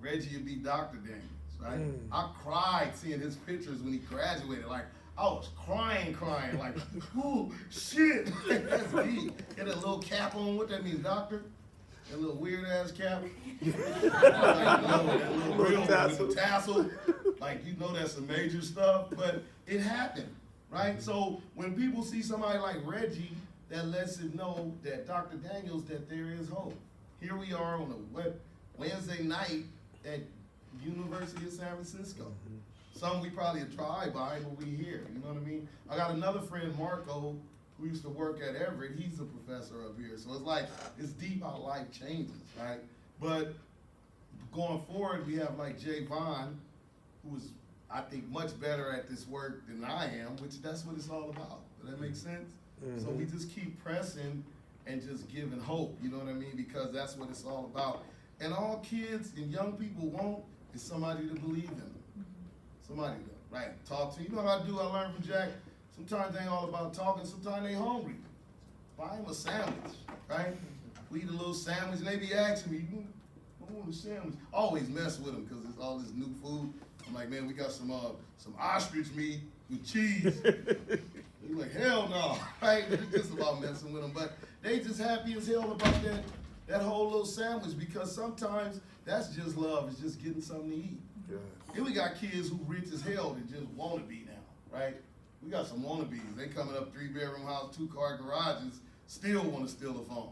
Reggie would be Dr. Daniels, right? I cried seeing his pictures when he graduated. Like, I was crying, like, ooh, shit, that's deep. Get a little cap on, what that means, doctor? That little weird ass cap. Like, you know, that little real with the tassel. Like, you know that's some major stuff, but it happened. right? So when people see somebody like Reggie, that lets it know that Dr. Daniels, that there is hope. Here we are on a Wednesday night at University of San Francisco. Some we probably drive by, but we here, you know what I mean? I got another friend, Marco, who used to work at Everett. He's a professor up here. So it's like, it's deep how life changes, right? But going forward, we have like Jay Vaughn, who's, I think, much better at this work than I am, which that's what it's all about. Does that make sense? So we just keep pressing and just giving hope, you know what I mean? Because that's what it's all about. And all kids and young people want is somebody to believe in them. Somebody to, right, talk to. You know what I do? I learned from Jack. Sometimes they ain't all about talking. Sometimes they hungry. Buy them a sandwich, right? We eat a little sandwich, and they be asking me, I want a sandwich. I always mess with them because it's all this new food. I'm like, man, we got some ostrich meat with cheese. He's like, hell no, right? It's just about messing with them. But they just happy as hell about that whole little sandwich, because sometimes that's just love. It's just getting something to eat. Yeah. Then we got kids who rich as hell that just want to be now, right? We got some wannabes. They coming up 3-bedroom house, 2-car garages, still want to steal a phone.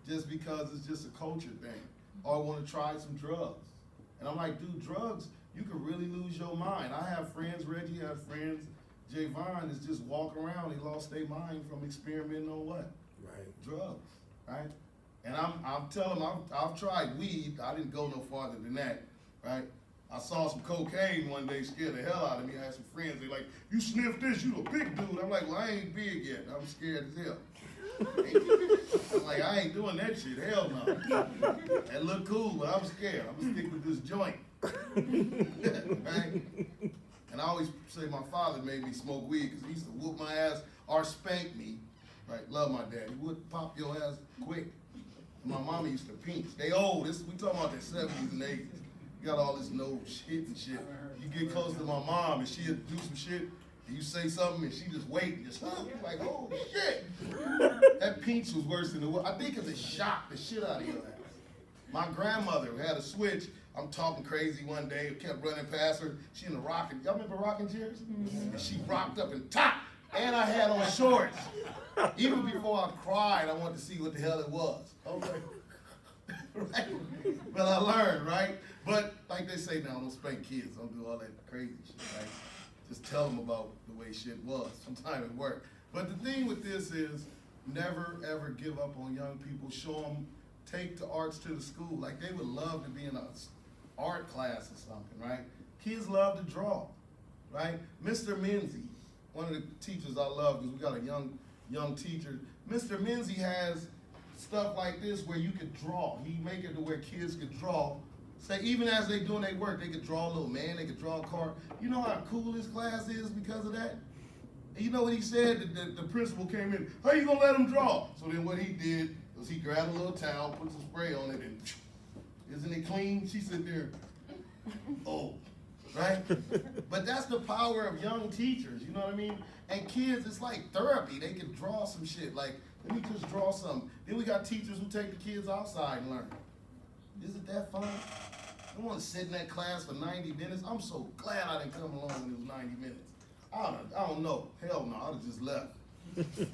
Just because it's just a culture thing. Or want to try some drugs. And I'm like, dude, drugs, you could really lose your mind. I have friends, Reggie has friends, Javon is just walking around, he lost their mind from experimenting on what? Right. Drugs, right? And I'm telling them, I've tried weed, I didn't go no farther than that, right? I saw some cocaine one day, scared the hell out of me. I had some friends, they like, you sniff this, you a big dude. I'm like, well, I ain't big yet. I'm scared as hell. I'm like, I ain't doing that shit, hell no. That look cool, but I'm scared. I'm gonna stick with this joint. Right? And I always say my father made me smoke weed because he used to whoop my ass or spank me. Right? Love my dad. He would pop your ass quick. And my mama used to pinch. They old. We talking about the 70s and 80s. You got all this no shit and shit. You get close to my mom and she'll do some shit and you say something and she just wait and just like, oh shit. That pinch was worse than I think it's a shock the shit out of your ass. My grandmother had a switch. I'm talking crazy one day, kept running past her. She in the rocking, y'all remember rocking chairs? And she rocked up and top, and I had on shorts. Even before I cried, I wanted to see what the hell it was. Okay. Right? But I learned, right? But like they say now, don't spank kids, don't do all that crazy shit, right? Just tell them about the way shit was. Sometimes it worked. But the thing with this is, never ever give up on young people. Show them, take the arts to the school. Like they would love to be in a art class or something, right? Kids love to draw, right? Mr. Menzie, one of the teachers I love, because we got a young teacher. Mr. Menzie has stuff like this where you could draw. He make it to where kids could draw. Say even as they doing their work, they could draw a little man, they could draw a car. You know how cool this class is because of that? And you know what he said? The principal came in, how you gonna let him draw? So then what he did was he grabbed a little towel, put some spray on it, and isn't it clean? She sit there, oh, right? But that's the power of young teachers, you know what I mean? And kids, it's like therapy. They can draw some shit. Like, let me just draw something. Then we got teachers who take the kids outside and learn. Isn't that fun? I want to sit in that class for 90 minutes. I'm so glad I didn't come along when it was 90 minutes. I don't know. Hell no, I'd have just left.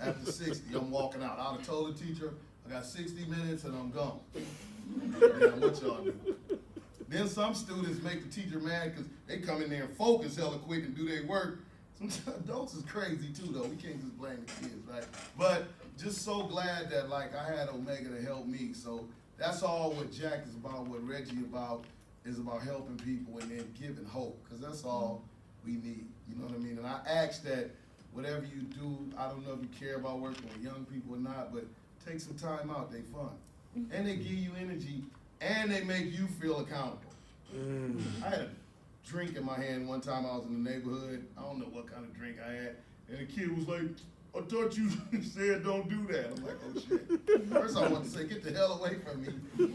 After 60, I'm walking out. I'd have told the teacher, I got 60 minutes and I'm gone. Yeah, what y'all do? Then some students make the teacher mad because they come in there and focus hella quick and do their work. Some adults is crazy too though. We can't just blame the kids, right? But just so glad that like I had Omega to help me. So that's all what Jack is about, what Reggie is about helping people and then giving hope. Because that's all we need. You know what I mean? And I ask that whatever you do, I don't know if you care about working with young people or not, but take some time out, they fun. And they give you energy, and they make you feel accountable. I had a drink in my hand one time I was in the neighborhood. I don't know what kind of drink I had. And the kid was like, I thought you said don't do that. I'm like, oh shit. First I wanted to say, get the hell away from me.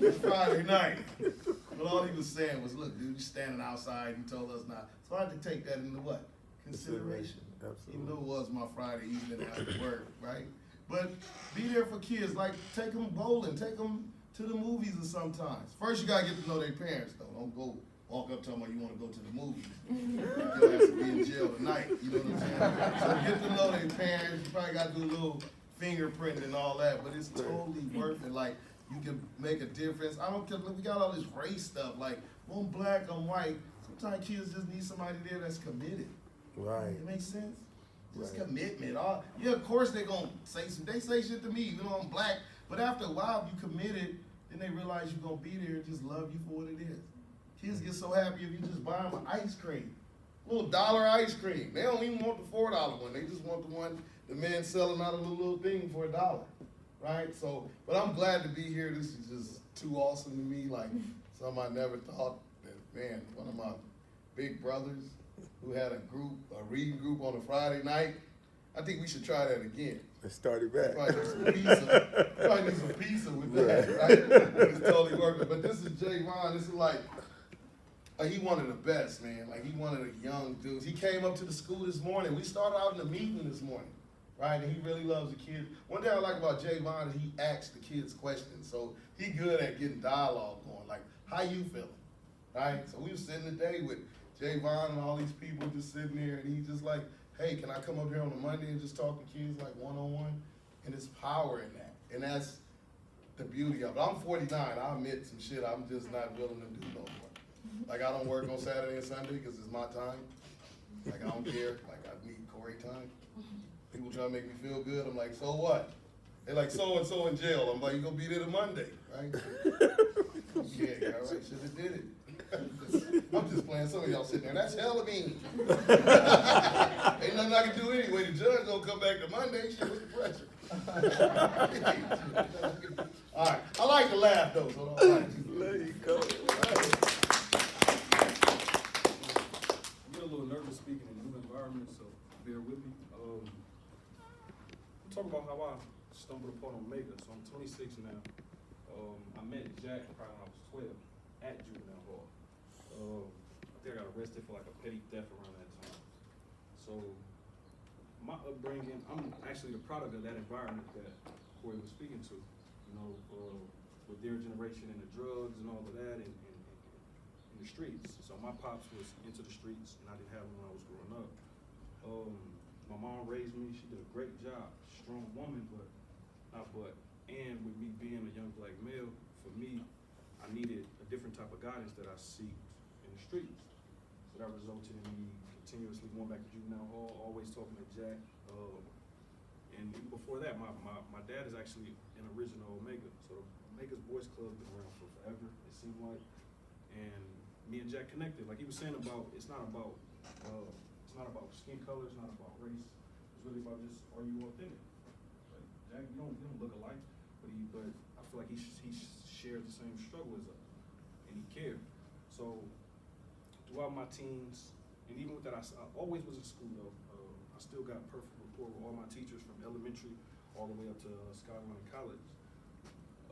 It's Friday night. But all he was saying was, look, dude, you're standing outside, you told us not. So I had to take that into what? Consideration. Absolutely. Even though it was my Friday evening after work, right? But be there for kids, like take them bowling, take them to the movies or sometimes. First you gotta get to know their parents though. Don't go walk up to them like you wanna go to the movies. You'll have to be in jail jail tonight, you know what I'm saying? So get to know their parents, you probably gotta do a little fingerprinting and all that, but it's totally worth it. Like, you can make a difference. I don't care, look, we got all this race stuff, like, well, I'm black, I'm white. Sometimes kids just need somebody there that's committed. Right. It makes sense? Just Right. commitment. Yeah, of course they gonna they say shit to me, even though I'm black, but after a while, if you committed, then they realize you're gonna be there and just love you for what it is. Kids get so happy if you just buy them an ice cream. Little dollar ice cream. They don't even want the $4 one. They just want the one the man selling out of the little thing for $1. Right? So, but I'm glad to be here. This is just too awesome to me. Like, something I never thought that, man, one of my big brothers who had a reading group on a Friday night. I think we should try that again. Let's start it back. Probably need some pizza with that, right? It's totally working. But this is Javon. This is like, he one of the best, man. Like, he one of the young dudes. He came up to the school this morning. We started out in the meeting this morning, right? And he really loves the kids. One thing I like about Javon is he asks the kids questions. So he good at getting dialogue going. Like, how you feeling, right? So we were sitting today with Javon and all these people just sitting there, and he just like, hey, can I come up here on a Monday and just talk to kids like one-on-one? And there's power in that. And that's the beauty of it. I'm 49. I admit some shit I'm just not willing to do no more. Like, I don't work on Saturday and Sunday because it's my time. Like, I don't care. Like, I need Corey time. People try to make me feel good. I'm like, so what? They're like, so-and-so in jail. I'm like, you gonna be there to Monday, right? Yeah, all right, should have did it. I'm just playing. Some of y'all sitting there. That's hella mean. Ain't nothing I can do anyway. The judge don't come back to Monday. Shit, what's the pressure? All right. I like to laugh though. So don't like There you go. I get a little nervous speaking in new environments, so bear with me. Talk about how I stumbled upon Omega. So I'm 26 now. I met Jack probably when I was 12 at juvenile hall. I think I got arrested for like a petty theft around that time. So my upbringing, I'm actually the product of that environment that Corey was speaking to. You know, with their generation and the drugs and all of that, and in the streets. So my pops was into the streets, and I didn't have him when I was growing up. My mom raised me. She did a great job. Strong woman, and with me being a young black male, for me, I needed a different type of guidance that I seek in the streets. So that resulted in me continuously going back to juvenile hall, always talking to Jack. And even before that, my dad is actually an original Omega. So Omega's Boys Club been around for forever, it seemed like. And me and Jack connected. Like he was saying about, it's not about skin color, it's not about race. It's really about just, are you authentic? Like Jack, you don't look alike, but I feel like he shares the same struggle as us, and he cared. So throughout my teens, and even with that, I always was in school though. I still got perfect rapport with all my teachers from elementary all the way up to Skyline College.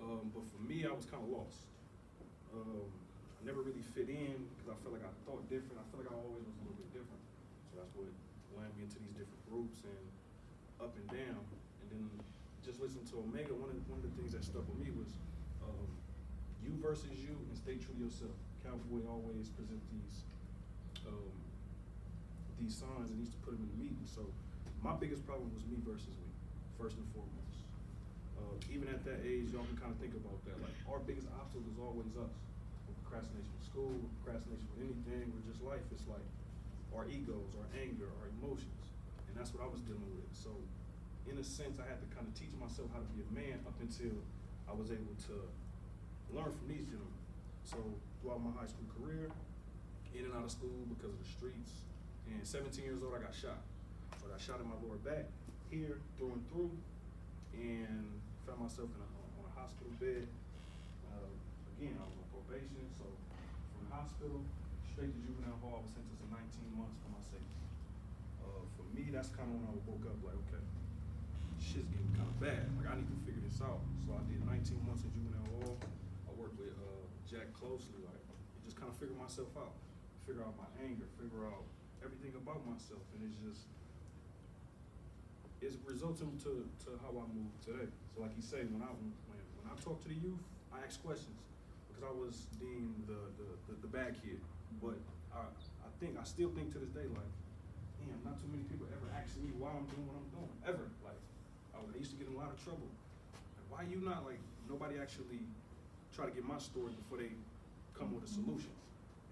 But for me, I was kind of lost. I never really fit in because I felt like I thought different. I felt like I always was a little bit different. So that's what landed me into these different groups and up and down. And then just listening to Omega, one of the things that stuck with me was you versus you and stay true to yourself. Cowboy always present these signs and used to put them in the meeting. So my biggest problem was me versus me, first and foremost. Even at that age, y'all can kind of think about that. Like our biggest obstacle is always us. Procrastination with school, procrastination with anything, or just life. It's like our egos, our anger, our emotions. And that's what I was dealing with. So in a sense, I had to kind of teach myself how to be a man up until I was able to learn from these gentlemen. So throughout my high school career, in and out of school because of the streets, and 17 years old, I got shot. So I got shot in my lower back, here, through and through, and found myself on a hospital bed. Again, I was on probation, so from the hospital, straight to juvenile hall, I was sentenced to 19 months for my safety. For me, that's kind of when I woke up like, okay, shit's getting kind of bad. Like, I need to figure this out. So I did 19 months in juvenile hall. I worked with Jack closely, like, just kind of figure myself out. Figure out my anger, figure out everything about myself, and it's resulting to how I move today. So like you say, when I talk to the youth, I ask questions because I was deemed the bad kid. But I still think to this day, like, damn, not too many people ever ask me why I'm doing what I'm doing, ever. Like, I used to get in a lot of trouble. Like, why you not, like, nobody actually try to get my story before they come with a solution.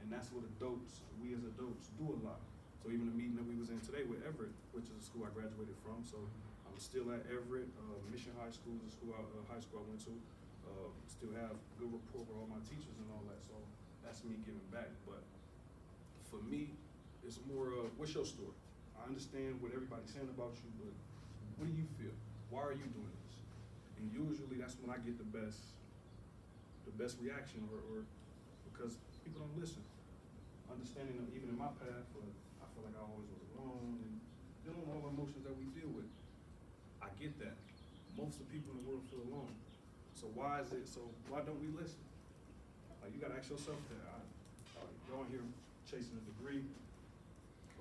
And that's what we as adults do a lot. So even the meeting that we was in today with Everett, which is the school I graduated from, so I'm still at Everett. Mission High School is the high school I went to. Still have good rapport with all my teachers and all that, so that's me giving back. But for me, it's more of, what's your story? I understand what everybody's saying about you, but what do you feel? Why are you doing this? And usually that's when I get the best reaction, or because people don't listen. Understanding that even in my path, I feel like I always was alone and dealing with all the emotions that we deal with. I get that. Most of the people in the world feel alone. So why don't we listen? Like, you gotta ask yourself that. Y'all here chasing a degree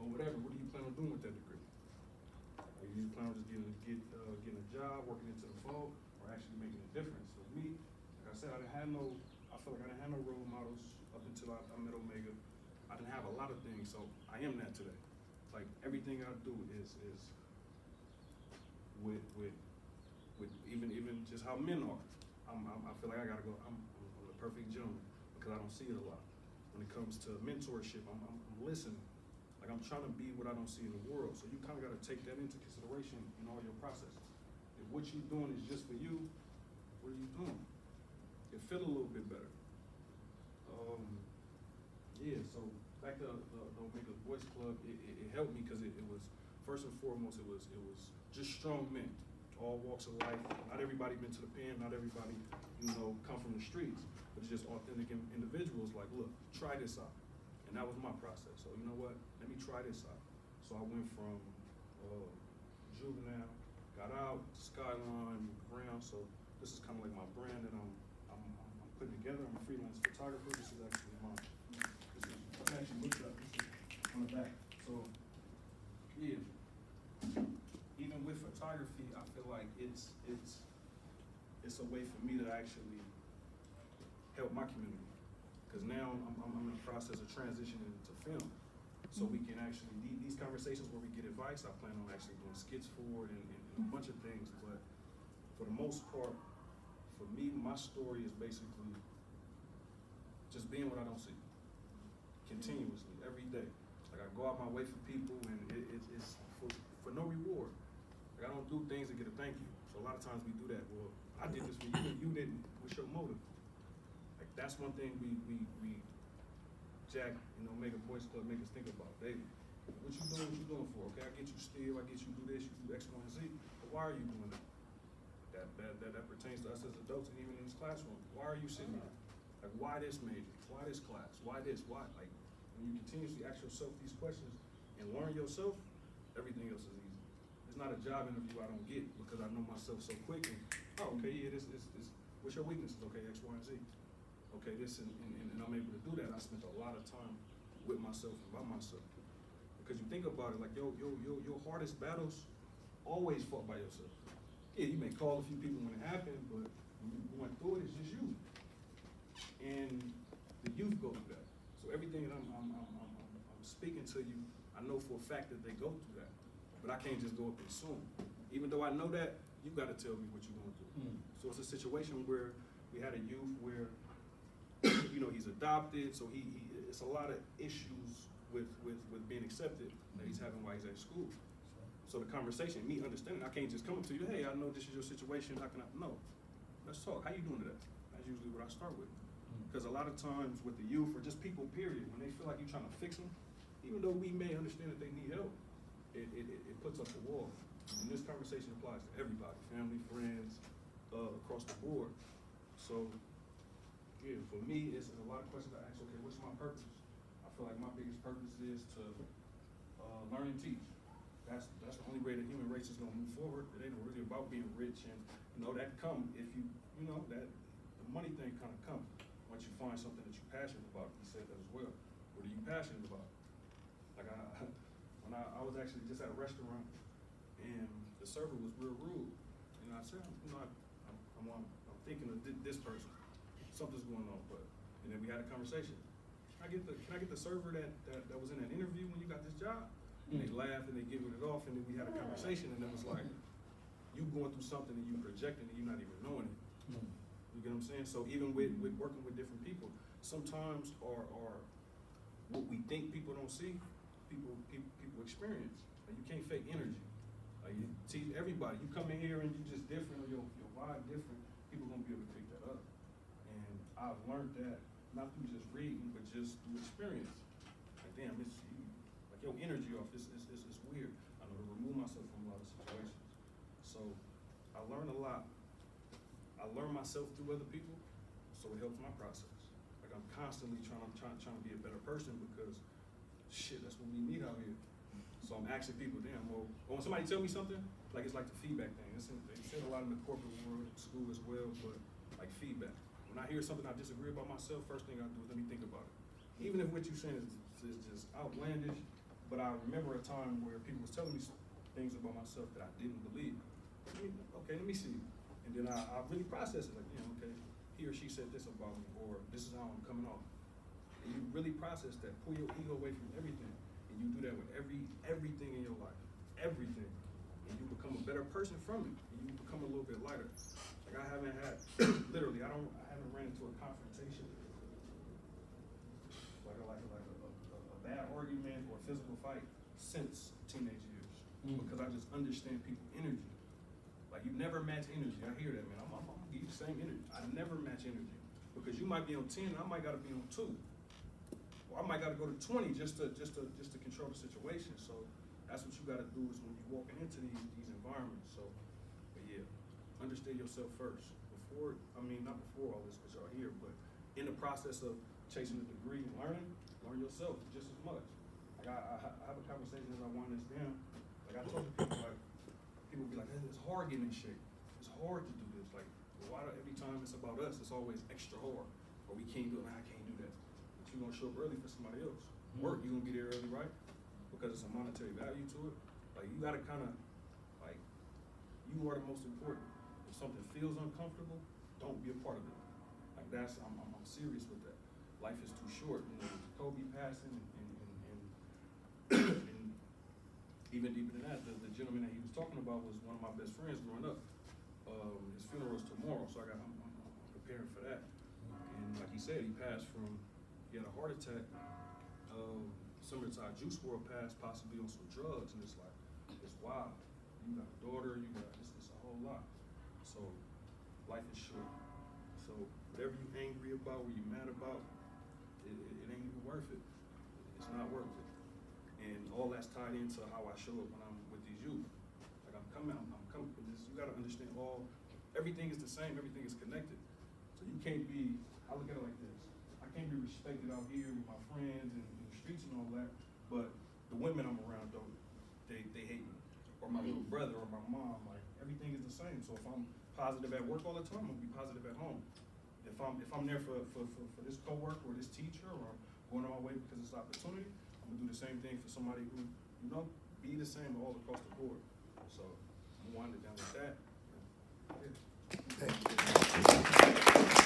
or whatever, what do you plan on doing with that degree? Are you plan on just getting a job, working into the fold, or actually making a difference? So me, like I said, I feel like I didn't have no role models up until I met Omega. I didn't have a lot of things, so I am that today. Like, everything I do is with even just how men are. I feel like I gotta go. I'm the perfect gentleman because I don't see it a lot. When it comes to mentorship, I'm listening. Like, I'm trying to be what I don't see in the world. So you kind of got to take that into consideration in all your processes. If what you're doing is just for you, what are you doing? It feel a little bit better. Yeah, so back to the Omega Boys Club, it helped me because it was, first and foremost, it was just strong men, all walks of life. Not everybody been to the pen, not everybody, come from the streets, but it's just authentic individuals like, look, try this out. And that was my process. So you know what, let me try this out. So I went from juvenile, got out, Skyline, Brown. So this is kind of like my brand that I'm putting together. I'm a freelance photographer. This is actually I actually looked up. This is on the back. So yeah, even with photography, I feel like it's a way for me to actually help my community. Because now I'm in the process of transitioning into film. So we can actually, these conversations where we get advice, I plan on actually doing skits for it and a bunch of things. But for the most part, for me, my story is basically just being what I don't see. Continuously, every day. Like, I go out my way for people and it's for no reward. Like, I don't do things to get a thank you. So a lot of times we do that. Well, I did this for you and you didn't. What's your motive? Like, that's one thing we Jack, Omega Boys Club make us think about. Daily. What you doing for? Okay, I get you steal, I get you do this, you do X, Y, and Z. But why are you doing that? That pertains to us as adults and even in this classroom. Why are you sitting here? Like, why this major? Why this class? Why this? Why? Like, when you continuously ask yourself these questions and learn yourself, everything else is easy. It's not a job interview I don't get because I know myself so quick and, oh, okay, yeah, this, what's your weaknesses? Okay, X, Y, and Z. Okay, this, and I'm able to do that. I spent a lot of time with myself and by myself. Because you think about it, like, your hardest battles always fought by yourself. Yeah, you may call a few people when it happened, but when you went through it, it's just you. And the youth go through that. So everything that I'm speaking to you, I know for a fact that they go through that. But I can't just go up and assume. Even though I know that, you gotta tell me what you're going through. So it's a situation where we had a youth where, he's adopted, so it's a lot of issues with being accepted that he's having while he's at school. So the conversation, me understanding, I can't just come up to you, hey, I know this is your situation, how can I? No, let's talk. How you doing today? That's usually what I start with. Because a lot of times with the youth, or just people, period, when they feel like you're trying to fix them, even though we may understand that they need help, it puts up a wall. And this conversation applies to everybody, family, friends, across the board. So, yeah, for me, it's a lot of questions I ask, okay, what's my purpose? I feel like my biggest purpose is to learn and teach. That's the only way the human race is gonna move forward. It ain't really about being rich and, that come if that the money thing kind of comes once you find something that you're passionate about. He said that as well. What are you passionate about? Like when I was actually just at a restaurant and the server was real rude, and I said, I'm thinking of this person. Something's going on, and then we had a conversation. Can I get the server that was in that interview when you got this job? And they laugh and they giggled it off, and then we had a conversation, and it was like, you going through something and you projecting and you're not even knowing it. You get what I'm saying? So even with working with different people, sometimes our what we think people don't see, people experience. Like you can't fake energy. Like you see everybody, you come in here and you just different, or your vibe different, people gonna be able to pick that up. And I've learned that not through just reading, but just through experience. Like damn, it's like your energy off. It's weird. I know to remove myself from a lot of situations. So I learn a lot. I learn myself through other people, so it helps my process. Like I'm constantly trying to be a better person because shit, that's what we need out here. So I'm asking people, damn, well when somebody tell me something, like it's like the feedback thing. They say a lot in the corporate world, school as well, but like feedback. When I hear something I disagree about myself, first thing I do is let me think about it. Even if what you're saying is just outlandish, but I remember a time where people was telling me things about myself that I didn't believe. Okay, let me see. And then I really process it, like, you know, okay, he or she said this about me, or this is how I'm coming off. And you really process that, pull your ego away from everything. And you do that with everything in your life, everything. And you become a better person from it. And you become a little bit lighter. Like I haven't had, literally, I haven't ran into a confrontation, like a bad argument or physical fight since teenage years. Because I just understand people's energy. Like you never match energy. I hear that, man. I'm gonna give you the same energy. I never match energy. Because you might be on 10 and I might gotta be on 2. Or I might gotta go to 20 just to control the situation. So that's what you gotta do is when you're walking into these environments. So but yeah, understand yourself first. Before, I mean not before all this because y'all here, but in the process of chasing a degree and learning, learn yourself just as much. Like I have a conversation as I wind this down. Like I told people, like people be like, it's hard getting in shape. It's hard to do this. Like, why every time it's about us, it's always extra hard. Or we can't do it, I can't do that. But you're gonna show up early for somebody else. Work, you're gonna be there early, right? Because it's a monetary value to it. Like, you gotta kinda, like, you are the most important. If something feels uncomfortable, don't be a part of it. Like, that's, I'm serious with that. Life is too short. You know, Kobe passing and even deeper than that, the gentleman that he was talking about was one of my best friends growing up. His funeral is tomorrow, so I'm preparing for that. And like he said, he passed he had a heart attack, similar to how Juice WRLD passed, possibly on some drugs, and it's like, it's wild. You got a daughter, it's a whole lot. So, life is short. So, whatever you're angry about, what you're mad about, it ain't even worth it. It's not worth it. And all that's tied into how I show up when I'm with these youth. Like I'm coming with this, you gotta understand everything is the same, everything is connected. So you can't be, I look at it like this, I can't be respected out here with my friends and in the streets and all that, but the women I'm around though, they hate me. Or my little brother or my mom, like everything is the same. So if I'm positive at work all the time, I'm gonna be positive at home. If I'm there for this coworker or this teacher or going all the way because it's an opportunity, I'm gonna do the same thing for somebody who, you know, be the same all across the board. So I'm winding down with that. Yeah. Thank you.